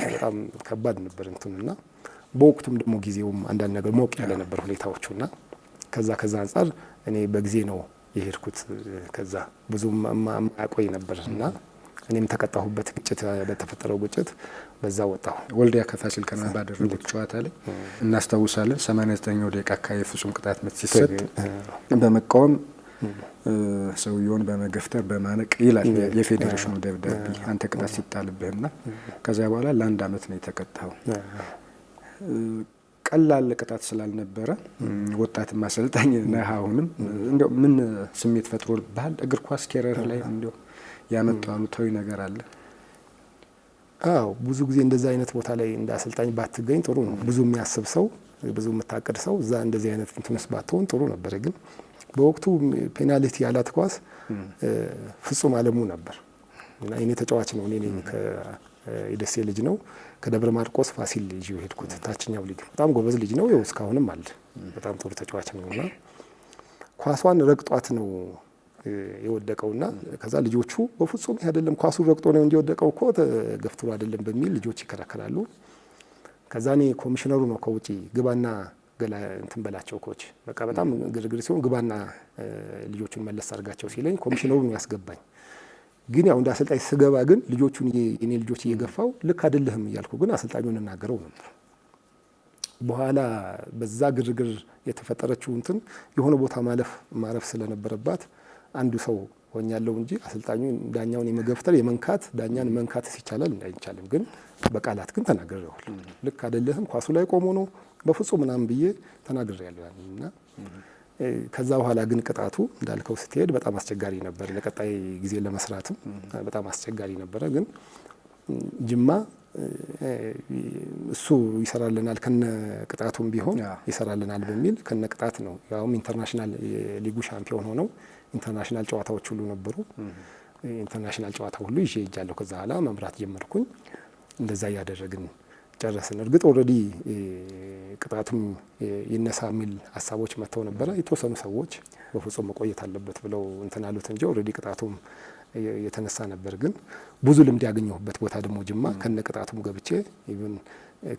በጣም ከባድ ነበር እንትንና በወቅቱም ደግሞ ጊዜውም አንዳንድ ነገር ሞቅ ያለ ነበር ሁኔታዎቹና ከዛ አንጻር እኔ በጊዜ ነው የሄድኩት። ከዛ ብዙም ማቆይ ነበር እና እኔም ተቀጣሁበት ግጭት በተፈጠረው ግጭት በዛ ወጣሁ። ወልዲያ ከፋሲል ከነማ ባደረጉት ጨዋታ ላይ እናስታውሳለን 89ኛው ደቂቃ አካባቢ ፍጹም ቅጣት ምት ሲሰጥ በመቃወም ሰውየውን በመገፍተር በማነቅ ይላል የፌዴሬሽኑ ደብዳቤ አንተ ቅጣት ሲጣልብህና ከዚያ በኋላ ለአንድ አመት ነው የተቀጣው። ቀላል ቅጣት ስላልነበረ ወጣትም አሰልጣኝ ነህ አሁንም እንደው ምን ስሜት ፈጥሮብሃል? እግር ኳስ ኬሪየር ላይ እንደው ያመጣው አሉታዊ ነገር አለ? አዎ ብዙ ጊዜ እንደዛ አይነት ቦታ ላይ እንደ አሰልጣኝ ባትገኝ ጥሩ ነው። ብዙ የሚያስብ ሰው ብዙ የምታቀድ ሰው እዛ እንደዚህ አይነት እንትንስ ባትሆን ጥሩ ነበር። ግን በወቅቱ ፔናልቲ ያላት ኳስ ፍጹም አለሙ ነበር እና እኔ ተጫዋች ነው። እኔ የደሴ ልጅ ነው። ከደብረ ማርቆስ ፋሲል ልጅ ሄድኩት ታችኛው ሊግ። በጣም ጎበዝ ልጅ ነው። ይኸው እስካሁንም አለ። በጣም ጥሩ ተጫዋች ነውና ኳሷን ረግጧት ነው የወደቀውና ከዛ ልጆቹ በፍጹም አይደለም ኳሱን ረግጦ ነው እንጂ የወደቀው እኮ ተገፍትሮ አይደለም በሚል ልጆች ይከራከራሉ። ከዛ እኔ ኮሚሽነሩ ነው ከውጪ ግባና ገላ እንትን በላቸው ኮች በቃ በጣም ግርግር ሲሆን ግባና ልጆቹን መለስ አድርጋቸው ሲለኝ ኮሚሽነሩ ነው ያስገባኝ። ግን ያው እንደ አሰልጣኝ ስገባ ግን ልጆቹን የኔ ልጆች እየገፋው ልክ አይደለህም እያልኩ ግን አሰልጣኙን እናገረው ነበር። በኋላ በዛ ግርግር የተፈጠረችው እንትን የሆነ ቦታ ማረፍ ስለነበረባት አንዱ ሰው ሆኛለሁ እንጂ አሰልጣኙ ዳኛውን የመገፍተር የመንካት ዳኛን መንካት ሲቻላል እንዳይቻልም ግን በቃላት ግን ተናግሬዋለሁ። ልክ አይደለህም ኳሱ ላይ ቆሞ ነው በፍጹም ምናምን ብዬ ተናግሬያለሁ እና ከዛ በኋላ ግን ቅጣቱ እንዳልከው ስትሄድ በጣም አስቸጋሪ ነበር። ለቀጣይ ጊዜ ለመስራትም በጣም አስቸጋሪ ነበረ። ግን ጅማ እሱ ይሰራልናል ከነ ቅጣቱም ቢሆን ይሰራልናል በሚል ከነ ቅጣት ነው። ያውም ኢንተርናሽናል የሊጉ ሻምፒዮን ሆነው ኢንተርናሽናል ጨዋታዎች ሁሉ ነበሩ። ኢንተርናሽናል ጨዋታ ሁሉ ይዤ ሄጃለሁ። ከዛ በኋላ መምራት ጀመርኩኝ። እንደዛ እያደረግን ጨረስን። እርግጥ ኦልሬዲ ቅጣቱም ይነሳ የሚል ሀሳቦች መጥተው ነበረ። የተወሰኑ ሰዎች በፍጹም መቆየት አለበት ብለው እንትን አሉት እንጂ ኦልሬዲ ቅጣቱም የተነሳ ነበር። ግን ብዙ ልምድ ያገኘሁበት ቦታ ደግሞ ጅማ ከነ ቅጣቱም ገብቼ ኢቭን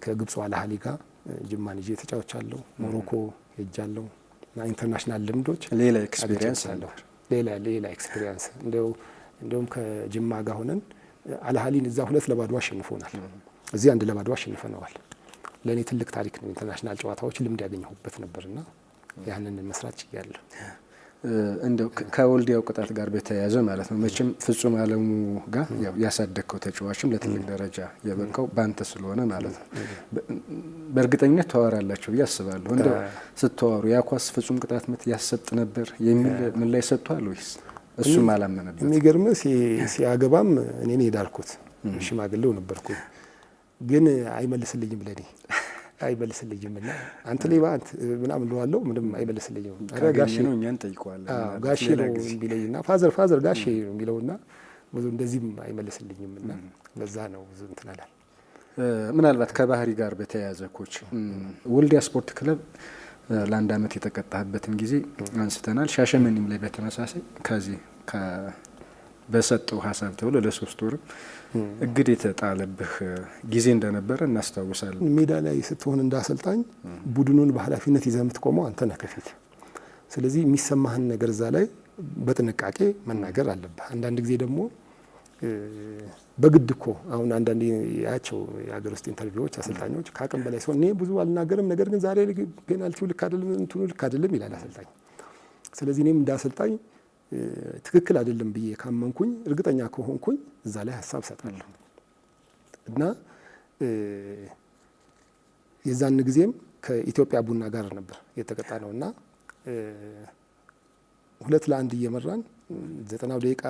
ከግብፁ አልአህሊ ጋር ጅማን ይዤ ተጫውቻለሁ። ሞሮኮ ሄጃለሁ እና ኢንተርናሽናል ልምዶች ሌላ ኤክስፒሪየንስ አለው። ሌላ ኤክስፒሪየንስ እንደውም ከጅማ ጋር ሆነን አልአህሊን እዛ 2-2 አሸንፎናል። እዚህ 1-2 አሸንፈነዋል። ለእኔ ትልቅ ታሪክ ነው። ኢንተርናሽናል ጨዋታዎች ልምድ ያገኘሁበት ነበርና ያንን መስራት ችያለሁ። እንደው ከወልዲያው ቅጣት ጋር በተያያዘ ማለት ነው መቼም ፍጹም አለሙ ጋር ያሳደግከው ተጫዋችም ለትልቅ ደረጃ የበቃው ባንተ ስለሆነ ማለት ነው በእርግጠኝነት ተዋራላችሁ ብዬ አስባለሁ። እንደው ስትዋሩ ያ ኳስ ፍጹም ቅጣት ምት ያሰጥ ነበር የሚል ምን ላይ ሰጥቷል ወይስ እሱም አላመነበት? የሚገርም ሲያገባም እኔ ነኝ የዳርኩት። ሽማግሌው ነበርኩ ግን አይመልስልኝም ለኔ አይመልስልኝም እና አንተ ሌባ አንተ ምናምን ለዋለው ምንም አይመልስልኝም። አረ ጋሼ ነው እኛን ጠይቀዋለን። ጋሼ ነው የሚለኝና ፋዘር ጋሼ ነው የሚለውና ብዙ እንደዚህም አይመልስልኝም እና ለዛ ነው ብዙ እንትን አላል። ምናልባት ከባህሪ ጋር በተያያዘ ኮች ወልዲያ ስፖርት ክለብ ለአንድ አመት የተቀጣህበትን ጊዜ አንስተናል። ሻሸመኔም ላይ በተመሳሳይ ከዚህ በሰጠው ሀሳብ ተብሎ ለ3 ወር እግድ የተጣለብህ ጊዜ እንደነበረ እናስታውሳለን። ሜዳ ላይ ስትሆን እንዳሰልጣኝ ቡድኑን በኃላፊነት ይዘህ የምትቆመው አንተ ነህ ከፊት። ስለዚህ የሚሰማህን ነገር እዛ ላይ በጥንቃቄ መናገር አለብህ። አንዳንድ ጊዜ ደግሞ በግድ እኮ አሁን አንዳንድ ያቸው የሀገር ውስጥ ኢንተርቪዎች አሰልጣኞች ከአቅም በላይ ሲሆን እኔ ብዙ አልናገርም፣ ነገር ግን ዛሬ ፔናልቲው ልክ አይደለም እንትኑ ልክ አይደለም ይላል አሰልጣኝ። ስለዚህ እኔም እንዳሰልጣኝ ትክክል አይደለም ብዬ ካመንኩኝ እርግጠኛ ከሆንኩኝ እዛ ላይ ሀሳብ ሰጣለሁ እና የዛን ጊዜም ከኢትዮጵያ ቡና ጋር ነበር የተቀጣ ነውና 2-1 እየመራን 90 ደቂቃ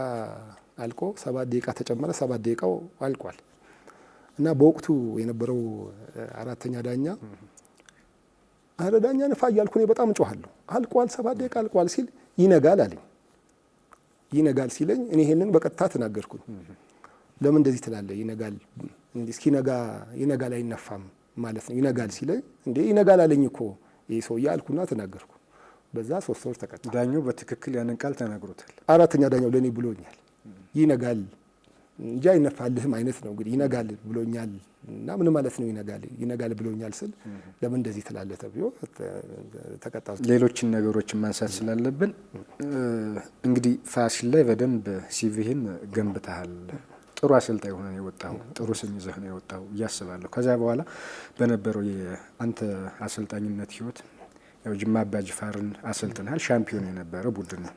አልቆ 7 ደቂቃ ተጨመረ። 7 ደቂቃው አልቋል እና በወቅቱ የነበረው አራተኛ ዳኛ አረ ዳኛ ነፋ እያልኩ እኔ በጣም እጮሃለሁ። አልቋል 7 ደቂቃ አልቋል ሲል ይነጋል አለኝ። ይነጋል ሲለኝ እኔ ይሄንን በቀጥታ ተናገርኩኝ። ለምን እንደዚህ ትላለህ? ይነጋል እስኪነጋ ይነጋል አይነፋም ማለት ነው። ይነጋል ሲለኝ እንዴ ይነጋል አለኝ እኮ ይሄ ሰውዬ አልኩና ተናገርኩ። በዛ 3 ወር ተቀጣ። ዳኛው በትክክል ያንን ቃል ተናግሮታል። አራተኛ ዳኛው ለኔ ብሎኛል። ይነጋል እንጂ አይነፋልህም አይነት ነው እንግዲህ ይነጋል ብሎኛል እና ምን ማለት ነው ይነጋል ብሎኛል ስል ለምን እንደዚህ ትላለህ ተብሎ ተቀጣው። ሌሎችን ነገሮችን ማንሳት ስላለብን እንግዲህ ፋሲል ላይ በደንብ ሲቪህን ገንብተሃል። ጥሩ አሰልጣኝ ሆነ ነው የወጣው፣ ጥሩ ስም ይዘህ ነው የወጣው እያስባለሁ። ከዛ በኋላ በነበረው የአንተ አሰልጣኝነት ህይወት ያው ጅማ አባጅፋርን አሰልጥናል። ሻምፒዮን የነበረ ቡድን ነው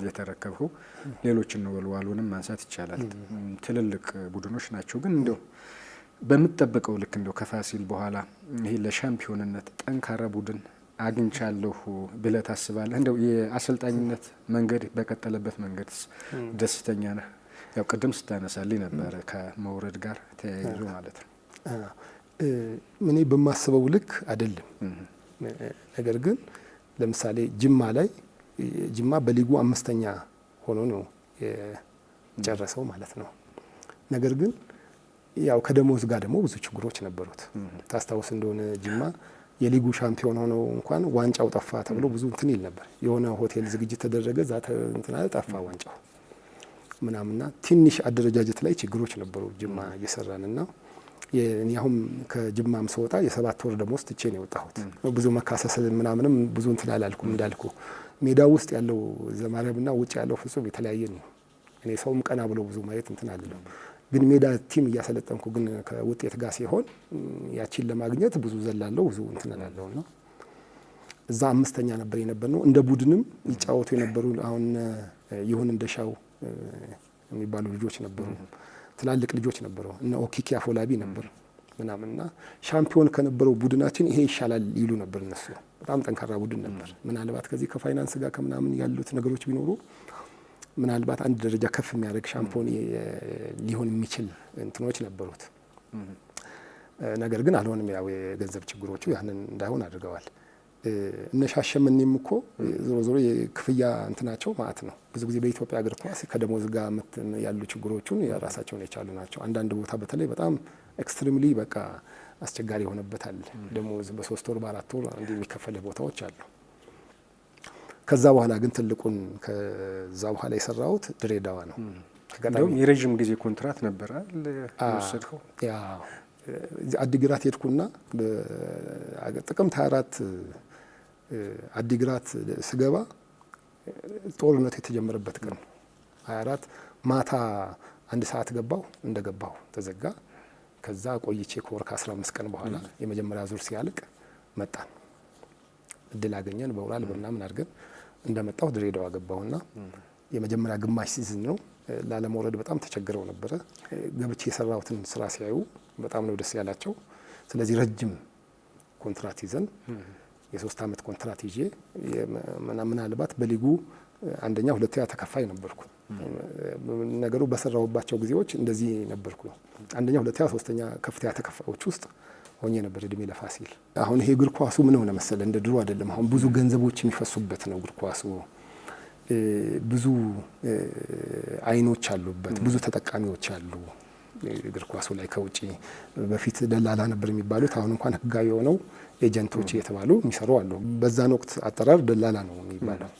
የተረከብከው። ሌሎችን ነው ወልዋሉንም ማንሳት ይቻላል። ትልልቅ ቡድኖች ናቸው። ግን እንደው በምትጠብቀው ልክ እንደው ከፋሲል በኋላ ይሄ ለሻምፒዮንነት ጠንካራ ቡድን አግኝቻለሁ ብለህ ታስባለህ? እንደው የአሰልጣኝነት መንገድ በቀጠለበት መንገድስ ደስተኛ ነህ? ያው ቅድም ስታነሳልኝ ነበረ ከመውረድ ጋር ተያይዞ ማለት ነው። እኔ በማስበው ልክ አይደለም። ነገር ግን ለምሳሌ ጅማ በሊጉ 5ኛ ሆኖ ነው የጨረሰው ማለት ነው። ነገር ግን ያው ከደሞዝ ጋር ደግሞ ብዙ ችግሮች ነበሩት። ታስታውስ እንደሆነ ጅማ የሊጉ ሻምፒዮን ሆነው እንኳን ዋንጫው ጠፋ ተብሎ ብዙ እንትን ይል ነበር። የሆነ ሆቴል ዝግጅት ተደረገ፣ እዛ እንትን አለ፣ ጠፋ ዋንጫው ምናምንና ትንሽ አደረጃጀት ላይ ችግሮች ነበሩ ጅማ እየሰራንና እኔ አሁን ከጅማም ስወጣ የ7 ወር ደሞዝ ትቼ ነው የወጣሁት። ብዙ መካሰስ ምናምንም ብዙ እንትን አላልኩም። እንዳልኩ ሜዳ ውስጥ ያለው ዘማሪያምና ውጭ ያለው ፍጹም የተለያየ ነው። እኔ ሰውም ቀና ብሎ ብዙ ማየት እንትን አልልም። ግን ሜዳ ቲም እያሰለጠንኩ ግን ከውጤት ጋር ሲሆን ያቺን ለማግኘት ብዙ ዘላለሁ፣ ብዙ እንትን አላለሁና እዛ 5ኛ ነበር የነበርነው። እንደ ቡድንም ይጫወቱ የነበሩ አሁን ይሁን እንደሻው የሚባሉ ልጆች ነበሩ፣ ትላልቅ ልጆች ነበሩ። እነ ኦኪኪ አፎላቢ ነበር ምናምንና ሻምፒዮን ከነበረው ቡድናችን ይሄ ይሻላል ይሉ ነበር እነሱ። በጣም ጠንካራ ቡድን ነበር። ምናልባት ከዚህ ከፋይናንስ ጋር ከምናምን ያሉት ነገሮች ቢኖሩ ምናልባት አንድ ደረጃ ከፍ የሚያደርግ ሻምፒዮን ሊሆን የሚችል እንትኖች ነበሩት። ነገር ግን አልሆንም። ያው የገንዘብ ችግሮቹ ያንን እንዳይሆን አድርገዋል። እነ ሻሸመኔም እኮ ዞሮ ዞሮ የክፍያ እንትናቸው ማለት ነው። ብዙ ጊዜ በኢትዮጵያ እግር ኳስ ከደሞዝ ጋር ያሉ ችግሮቹን የራሳቸውን የቻሉ ናቸው። አንዳንድ ቦታ በተለይ በጣም ኤክስትሪምሊ በቃ አስቸጋሪ የሆነበታል። ደሞዝ በ3 ወር በ4 ወር እንዲህ የሚከፈልህ ቦታዎች አሉ። ከዛ በኋላ ግን ትልቁን ከዛ በኋላ የሰራሁት ድሬዳዋ ነው። እንደውም የረጅም ጊዜ ኮንትራት ነበር ወሰድከው? ያ አዲግራት ሄድኩና ጥቅምት 24 አዲግራት ስገባ ጦርነቱ የተጀመረበት ቀን 24 ማታ 1 ሰዓት ገባሁ። እንደገባሁ ተዘጋ። ከዛ ቆይቼ ከወር ከ15 ቀን በኋላ የመጀመሪያ ዙር ሲያልቅ መጣን። እድል አገኘን። በውራል በምናምን አድርገን እንደመጣሁ ድሬዳዋ ገባሁና የመጀመሪያ ግማሽ ሲዝን ነው። ላለመውረድ በጣም ተቸግረው ነበረ። ገብቼ የሰራሁትን ስራ ሲያዩ በጣም ነው ደስ ያላቸው። ስለዚህ ረጅም ኮንትራት ይዘን የ3 ዓመት ኮንትራት ይዤ ምናልባት በሊጉ 1ኛ 2ኛ ተከፋይ ነበርኩ። ነገሩ በሰራሁባቸው ጊዜዎች እንደዚህ ነበርኩ። 1ኛ 2ኛ 3ኛ ከፍተኛ ተከፋዮች ውስጥ ሆኜ ነበር እድሜ ለፋሲል። አሁን ይሄ እግር ኳሱ ምን ሆነ መሰለ፣ እንደ ድሮ አይደለም። አሁን ብዙ ገንዘቦች የሚፈሱበት ነው እግር ኳሱ። ብዙ አይኖች አሉበት፣ ብዙ ተጠቃሚዎች አሉ እግር ኳሱ ላይ ከውጪ። በፊት ደላላ ነበር የሚባሉት፣ አሁን እንኳን ህጋዊ የሆነው ኤጀንቶች እየተባሉ የሚሰሩ አሉ። በዛን ወቅት አጠራር ደላላ ነው የሚባለው።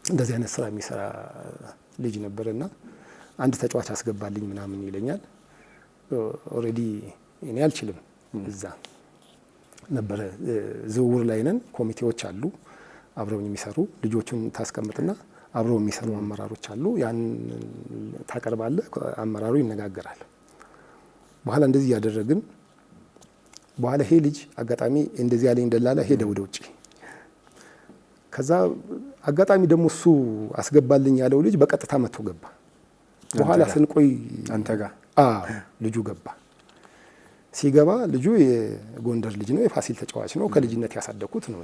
እንደዚህ አይነት ስራ የሚሰራ ልጅ ነበርና አንድ ተጫዋች አስገባልኝ ምናምን ይለኛል። ኦልሬዲ እኔ አልችልም። እዛ ነበረ ዝውውር ላይ ነን። ኮሚቴዎች አሉ አብረውኝ የሚሰሩ ልጆቹን ታስቀምጥና አብረው የሚሰሩ አመራሮች አሉ። ያን ታቀርባለህ፣ አመራሩ ይነጋገራል። በኋላ እንደዚህ ያደረግን በኋላ ይሄ ልጅ አጋጣሚ እንደዚህ ያለኝ ደላላ ሄደ ወደ ውጪ። ከዛ አጋጣሚ ደግሞ እሱ አስገባልኝ ያለው ልጅ በቀጥታ መጥቶ ገባ። በኋላ ስንቆይ አንተ ጋር ልጁ ገባ። ሲገባ ልጁ የጎንደር ልጅ ነው፣ የፋሲል ተጫዋች ነው። ከልጅነት ያሳደኩት ነው።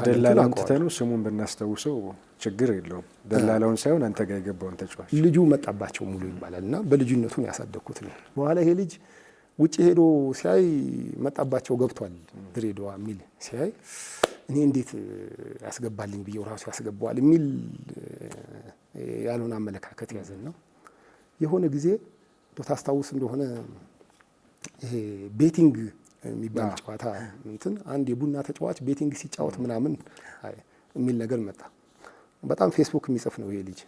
ደላላውን ትተነው ስሙን ብናስታውሰው ችግር የለውም። ደላላውን ሳይሆን አንተ ጋር የገባውን ተጫዋች ልጁ መጣባቸው ሙሉ ይባላል እና በልጅነቱን ያሳደኩት ነው። በኋላ ይሄ ልጅ ውጭ ሄዶ ሲያይ መጣባቸው ገብቷል ድሬዳዋ የሚል ሲያይ እኔ እንዴት ያስገባልኝ ብዬው ራሱ ያስገባዋል የሚል ያልሆነ አመለካከት ያዘን ነው። የሆነ ጊዜ ታስታውስ እንደሆነ ይሄ ቤቲንግ የሚባል ጨዋታ እንትን አንድ የቡና ተጫዋች ቤቲንግ ሲጫወት ምናምን የሚል ነገር መጣ። በጣም ፌስቡክ የሚጽፍ ነው ይሄ ልጅ።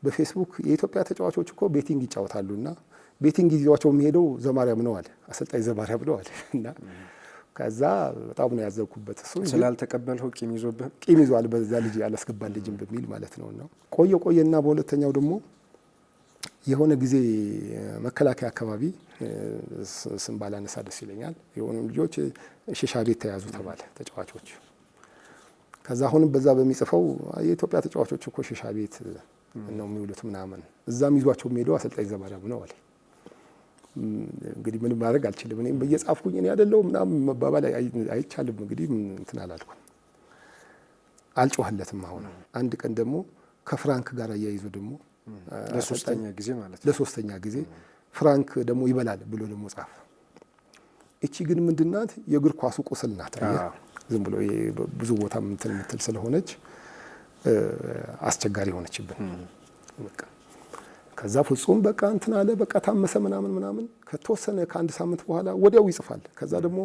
በፌስቡክ የኢትዮጵያ ተጫዋቾች እኮ ቤቲንግ ይጫወታሉና ቤቲንግ ይዟቸው የሚሄደው ዘማሪያም ነው አለ አሰልጣኝ ዘማሪያም ነው አለ እና ከዛ በጣም ነው ያዘብኩበት። እሱ ስላልተቀበልኸው ቂም ይዟል በዛ ልጅ ያላስገባል ልጅም በሚል ማለት ነውና ቆየና በሁለተኛው ደግሞ የሆነ ጊዜ መከላከያ አካባቢ ስም ባላነሳ ደስ ይለኛል የሆኑ ልጆች ሺሻ ቤት ተያዙ ተባለ ተጫዋቾች። ከዛ አሁንም በዛ በሚጽፈው የኢትዮጵያ ተጫዋቾች እኮ ሺሻ ቤት ነው የሚውሉት ምናምን እዛም ይዟቸው የሚሄደው አሰልጣኝ ዘማሪያም ነው አለ። እንግዲህ ምንም ማድረግ አልችልም እኔም በየጻፍኩኝ እኔ አይደለሁ ምናምን መባባል አይቻልም። እንግዲህ እንትን አላልኩም አልጮህለትም። አሁን አንድ ቀን ደግሞ ከፍራንክ ጋር አያይዞ ደግሞ ለሶስተኛ ጊዜ ፍራንክ ደግሞ ይበላል ብሎ ደግሞ ጻፈ። እቺ ግን ምንድናት የእግር ኳሱ ቁስል ናት። ዝም ብሎ ብዙ ቦታ እንትን የምትል ስለሆነች አስቸጋሪ ሆነችብን። በቃ ከዛ ፍጹም በቃ እንትን አለ በቃ ታመሰ ምናምን ከተወሰነ ከአንድ ሳምንት በኋላ ወዲያው ይጽፋል። ከዛ ደግሞ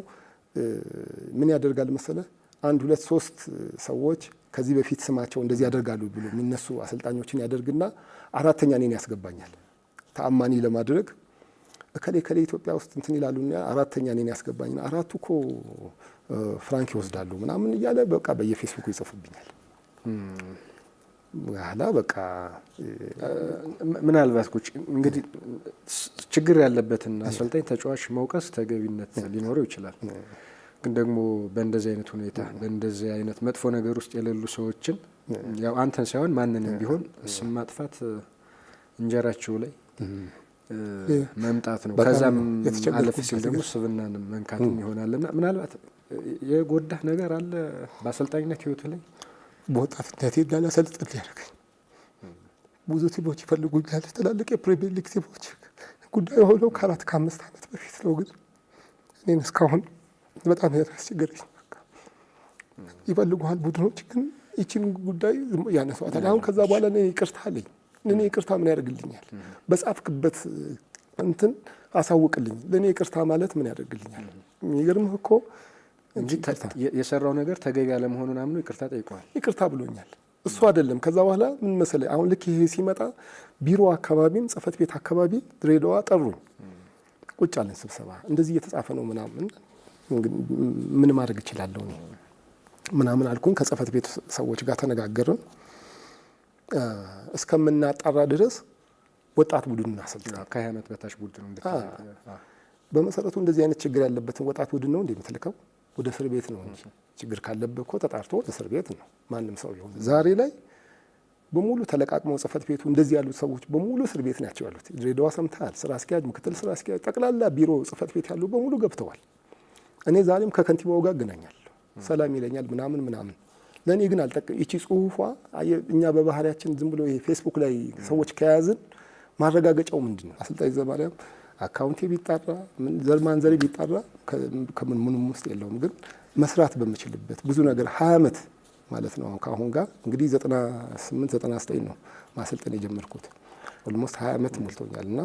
ምን ያደርጋል መሰለ 1 2 3 ሰዎች ከዚህ በፊት ስማቸው እንደዚህ ያደርጋሉ ብሎ የሚነሱ አሰልጣኞችን ያደርግና አራተኛ እኔን ያስገባኛል ተአማኒ ለማድረግ እከሌ ኢትዮጵያ ውስጥ እንትን ይላሉና አራተኛ እኔን ያስገባኝና አራቱ እኮ ፍራንክ ይወስዳሉ ምናምን እያለ በቃ በየፌስቡክ ይጽፉብኛል። ያላ በቃ ምናልባት እንግዲህ ችግር ያለበትን አሰልጣኝ ተጫዋች መውቀስ ተገቢነት ሊኖረው ይችላል። ግን ደግሞ በእንደዚህ አይነት ሁኔታ በእንደዚህ አይነት መጥፎ ነገር ውስጥ የሌሉ ሰዎችን ያው አንተን ሳይሆን ማንንም ቢሆን ስም ማጥፋት እንጀራቸው ላይ መምጣት ነው። ከዛም አለፍ ሲል ደግሞ ስብናን መንካትም ይሆናልና ምናልባት የጎዳህ ነገር አለ በአሰልጣኝነት ህይወት ላይ? በወጣትነቴ ላሰልጥን ያደረገኝ ብዙ ቲሞች ይፈልጉኛል ትላልቅ የፕሪሚየር ሊግ ቲሞች። ጉዳዩ ሆኖ ከ4 ከ5 ዓመት በፊት ነው። ግን እኔን እስካሁን በጣም ያስቸገረኝ ይፈልጉሃል ቡድኖች ግን ይችን ጉዳይ ያነሷታል። አሁን ከዛ በኋላ እኔ ይቅርታ አለኝ። እኔ ይቅርታ ምን ያደርግልኛል? በጻፍክበት እንትን አሳውቅልኝ። ለእኔ ይቅርታ ማለት ምን ያደርግልኛል? የሚገርምህ እኮ እንጂ የሰራው ነገር ተገቢ ያለመሆኑን አምኖ ይቅርታ ጠይቀዋል። ይቅርታ ብሎኛል። እሱ አይደለም። ከዛ በኋላ ምን መሰለኝ አሁን ልክ ይሄ ሲመጣ ቢሮ አካባቢም ጽህፈት ቤት አካባቢ ድሬዳዋ ጠሩኝ። ቁጭ አለን ስብሰባ እንደዚህ እየተጻፈ ነው ምናምን ምን ማድረግ እችላለሁ ምናምን አልኩኝ። ከጽህፈት ቤት ሰዎች ጋር ተነጋገርን። እስከምናጣራ ድረስ ወጣት ቡድን እናሰልጥን። ከ20 ዓመት በታች ቡድን በመሰረቱ እንደዚህ አይነት ችግር ያለበትን ወጣት ቡድን ነው እንደምትልከው ወደ እስር ቤት ነው እንጂ ችግር ካለበት እኮ ተጣርቶ ወደ እስር ቤት ነው ማንም ሰው ይሁን። ዛሬ ላይ በሙሉ ተለቃቅመው ጽህፈት ቤቱ እንደዚህ ያሉት ሰዎች በሙሉ እስር ቤት ናቸው ያሉት። ድሬዳዋ ሰምተሃል? ስራ አስኪያጅ፣ ምክትል ስራ አስኪያጅ፣ ጠቅላላ ቢሮ ጽህፈት ቤት ያሉ በሙሉ ገብተዋል። እኔ ዛሬም ከከንቲባው ጋር እገናኛለሁ፣ ሰላም ይለኛል ምናምን። ለእኔ ግን አልጠቅም። ይቺ ጽሁፏ እኛ በባህሪያችን ዝም ብሎ ፌስቡክ ላይ ሰዎች ከያዝን ማረጋገጫው ምንድን ነው? አሰልጣኝ ዘማሪያም አካውንቴ ቢጣራ ዘርማንዘሬ ቢጣራ ከምንም ውስጥ የለውም። ግን መስራት በምችልበት ብዙ ነገር 20 ዓመት ማለት ነው ከአሁን ጋር እንግዲህ 98 99 ነው ማሰልጠን የጀመርኩት። ኦልሞስት 20 ዓመት ሞልቶኛል። እና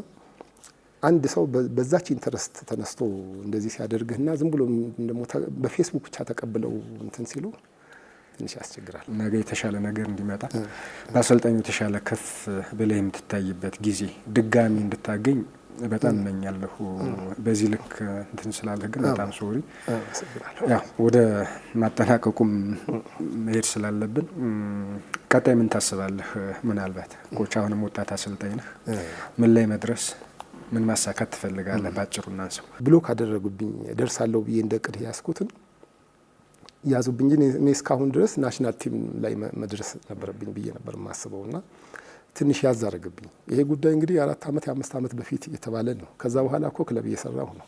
አንድ ሰው በዛች ኢንተረስት ተነስቶ እንደዚህ ሲያደርግህና ዝም ብሎ ደግሞ በፌስቡክ ብቻ ተቀብለው እንትን ሲሉ ትንሽ ያስቸግራል። ነገ የተሻለ ነገር እንዲመጣ በአሰልጣኙ የተሻለ ከፍ ብለህ የምትታይበት ጊዜ ድጋሚ እንድታገኝ በጣም እመኛለሁ። በዚህ ልክ እንትን ስላለህ ግን በጣም ሶሪ። ያው ወደ ማጠናቀቁም መሄድ ስላለብን ቀጣይ ምን ታስባለህ? ምናልባት ኮች አሁንም ወጣት አሰልጣኝ ነህ። ምን ላይ መድረስ ምን ማሳካት ትፈልጋለህ? ባጭሩ እናንሳው። ብሎክ አደረጉብኝ ደርሳለሁ ብዬ እንደ ቅድ ያስኩትን ያዙብኝ። እኔ እስካሁን ድረስ ናሽናል ቲም ላይ መድረስ ነበረብኝ ብዬ ነበር የማስበውና ትንሽ ያዝ አደረገብኝ። ይሄ ጉዳይ እንግዲህ 4 ዓመት 5 ዓመት በፊት የተባለ ነው። ከዛ በኋላ እኮ ክለብ እየሰራሁ ነው።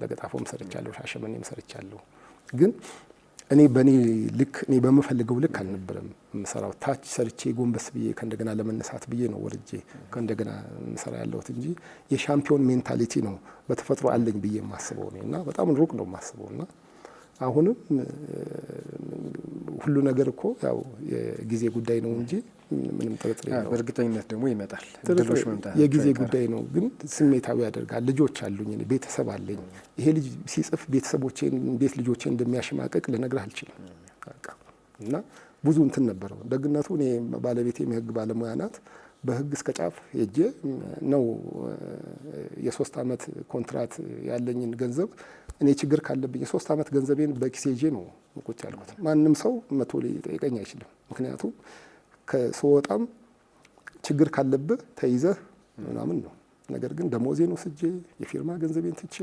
ለገጣፎም ሰርቻለሁ፣ ሻሸመኔም ሰርቻለሁ። ግን እኔ በእኔ ልክ እኔ በምፈልገው ልክ አልነበረም የምሰራው። ታች ሰርቼ ጎንበስ ብዬ ከእንደገና ለመነሳት ብዬ ነው ወርጄ ከእንደገና የምሰራ ያለሁት እንጂ የሻምፒዮን ሜንታሊቲ ነው በተፈጥሮ አለኝ ብዬ የማስበው ነው። እና በጣም ሩቅ ነው የማስበው። እና አሁንም ሁሉ ነገር እኮ ያው የጊዜ ጉዳይ ነው እንጂ ምንም ጥርጥር የለውም። በእርግጠኝነት ደግሞ ይመጣል። የጊዜ ጉዳይ ነው። ግን ስሜታዊ ያደርጋል። ልጆች አሉኝ፣ ቤተሰብ አለኝ። ይሄ ልጅ ሲጽፍ ቤተሰቦቼን እንዴት ልጆቼን እንደሚያሸማቀቅ ልነግርህ አልችልም። እና ብዙ እንትን ነበረው። ደግነቱ እኔ ባለቤቴ የህግ ባለሙያ ናት። በህግ እስከ ጫፍ ሄጄ ነው የ3 አመት ኮንትራት ያለኝን ገንዘብ እኔ ችግር ካለብኝ የ3 አመት ገንዘቤን በኪሴ ይዤ ነው ቁጭ ያልኩት። ማንም ሰው መቶ ሊጠይቀኝ አይችልም። ምክንያቱም ከስወጣም ችግር ካለብህ ተይዘህ ምናምን ነው። ነገር ግን ደሞዜን ወስጄ የፊርማ ገንዘቤን ትቼ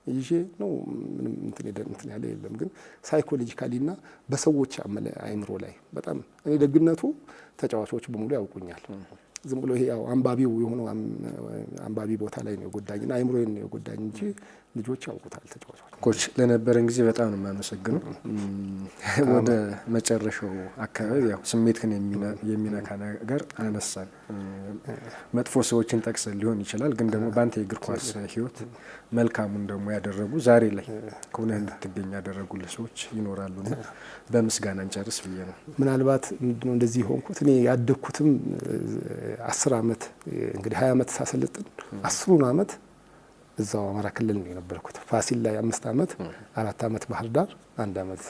ይዤ ነው ምንም እንትን ያለ የለም። ግን ሳይኮሎጂካሊና በሰዎች አይምሮ ላይ በጣም እኔ ደግነቱ ተጫዋቾች በሙሉ ያውቁኛል። ዝም ብሎ ይሄ ያው አንባቢው የሆነው አንባቢ ቦታ ላይ ነው የጎዳኝና አይምሮዬን ነው የጎዳኝ እንጂ ልጆች ያውቁታል ተጫዋቾች። ኮች ለነበረን ጊዜ በጣም ነው የማመሰግነው። ወደ መጨረሻው አካባቢ ያው ስሜትህን የሚነካ ነገር አነሳን። መጥፎ ሰዎችን ጠቅሰን ሊሆን ይችላል፣ ግን ደግሞ በአንተ የእግር ኳስ ህይወት መልካሙን ደግሞ ያደረጉ ዛሬ ላይ ከሆነ እንድትገኝ ያደረጉልህ ሰዎች ይኖራሉና በምስጋና እንጨርስ ብዬ ነው። ምናልባት ምንድነው እንደዚህ ሆንኩት እኔ ያደግኩትም 10 አመት እንግዲህ 20 አመት ሳሰለጥን 10ውን አመት እዛው አማራ ክልል ነው የነበርኩት። ፋሲል ላይ 5 አመት፣ 4 አመት ባህር ዳር፣ 1 አመት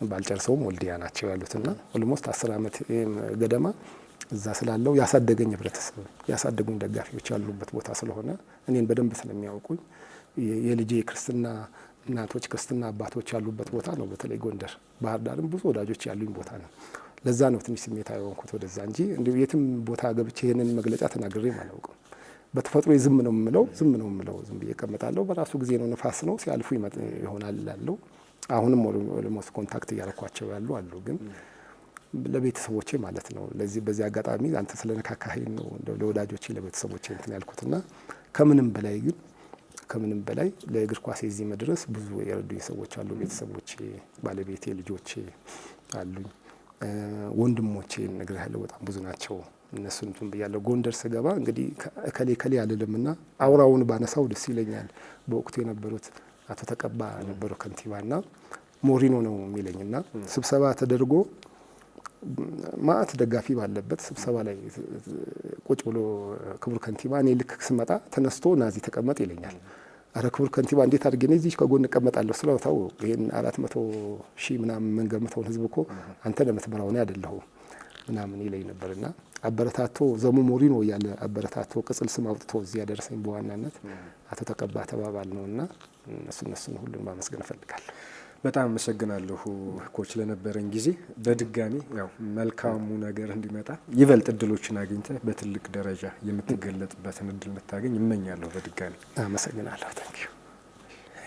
ባልጨርሰውም ወልዲያ ናቸው ያሉትና ኦልሞስት 10 አመት ገደማ እዛ ስላለው ያሳደገኝ ህብረተሰብ ያሳደጉኝ ደጋፊዎች ያሉበት ቦታ ስለሆነ እኔን በደንብ ስለሚያውቁኝ የልጄ ክርስትና እናቶች ክርስትና አባቶች ያሉበት ቦታ ነው። በተለይ ጎንደር፣ ባህር ዳርም ብዙ ወዳጆች ያሉኝ ቦታ ነው። ለዛ ነው ትንሽ ስሜታዊ የሆንኩት ወደዛ እንጂ እንዲሁ የትም ቦታ ገብቼ ይሄንን መግለጫ ተናግሬም አላውቅም። በተፈጥሮ ዝም ነው የምለው ዝም ብዬ እቀመጣለሁ። በራሱ ጊዜ ነው፣ ነፋስ ነው፣ ሲያልፉ ይሆናል እላለሁ። አሁንም ኦልሞስት ኮንታክት እያረኳቸው ያሉ አሉ፣ ግን ለቤተሰቦቼ ማለት ነው። ለዚህ በዚህ አጋጣሚ አንተ ስለነካካኸኝ ነው ለወዳጆቼ ለቤተሰቦቼ እንትን ያልኩትና ከምንም በላይ ለእግር ኳስ እዚህ መድረስ ብዙ የረዱኝ ሰዎች አሉ። ቤተሰቦቼ፣ ባለቤቴ፣ ልጆቼ አሉኝ። ወንድሞቼ እነግርሃለሁ በጣም ብዙ ናቸው። እነሱን እንትን ብያለሁ። ጎንደር ስገባ እንግዲህ ከሌ አልልምና አውራውን ባነሳው ደስ ይለኛል። በወቅቱ የነበሩት አቶ ተቀባ ነበሩ ከንቲባና ሞሪኖ ነው የሚለኝና ስብሰባ ተደርጎ ማአት ደጋፊ ባለበት ስብሰባ ላይ ቁጭ ብሎ ክቡር ከንቲባ እኔ ልክ ስመጣ ተነስቶ ናዚ ተቀመጥ ይለኛል። አረ ክቡር ከንቲባ እንዴት አድርጌ ነው እዚህ ከጎን እቀመጣለሁ ስለው ተው ይሄን 400,000 ምናምን መንገምተውን ህዝብ እኮ አንተ ለምትመራው ነው አይደለሁ ምናምን ይለኝ ነበርና አበረታቶ ዘሙ ሞሪኖ እያለ አበረታቶ ቅጽል ስም አውጥቶ እዚህ ያደረሰኝ በዋናነት አቶ ተቀባ ተባባል ነውና እነሱን ሁሉን ማመስገን እፈልጋለሁ። በጣም አመሰግናለሁ ኮች ለነበረን ጊዜ። በድጋሚ ያው መልካሙ ነገር እንዲመጣ ይበልጥ እድሎችን አግኝተህ በትልቅ ደረጃ የምትገለጥበትን እድል እንድታገኝ እመኛለሁ። በድጋሚ አመሰግናለሁ። ታንኪዩ።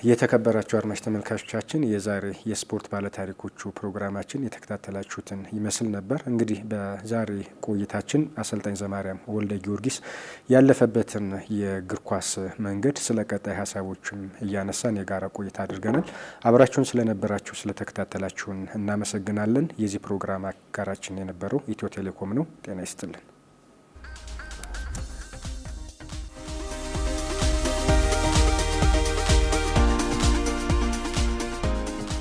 የተከበራችሁ አድማጭ ተመልካቾቻችን የዛሬ የስፖርት ባለታሪኮቹ ፕሮግራማችን የተከታተላችሁትን ይመስል ነበር። እንግዲህ በዛሬ ቆይታችን አሰልጣኝ ዘማሪያም ወልደ ጊዮርጊስ ያለፈበትን የእግር ኳስ መንገድ ስለ ቀጣይ ሀሳቦችም እያነሳን የጋራ ቆይታ አድርገናል። አብራችሁን ስለነበራችሁ ስለተከታተላችሁን እናመሰግናለን። የዚህ ፕሮግራም አጋራችን የነበረው ኢትዮ ቴሌኮም ነው። ጤና ይስጥልን።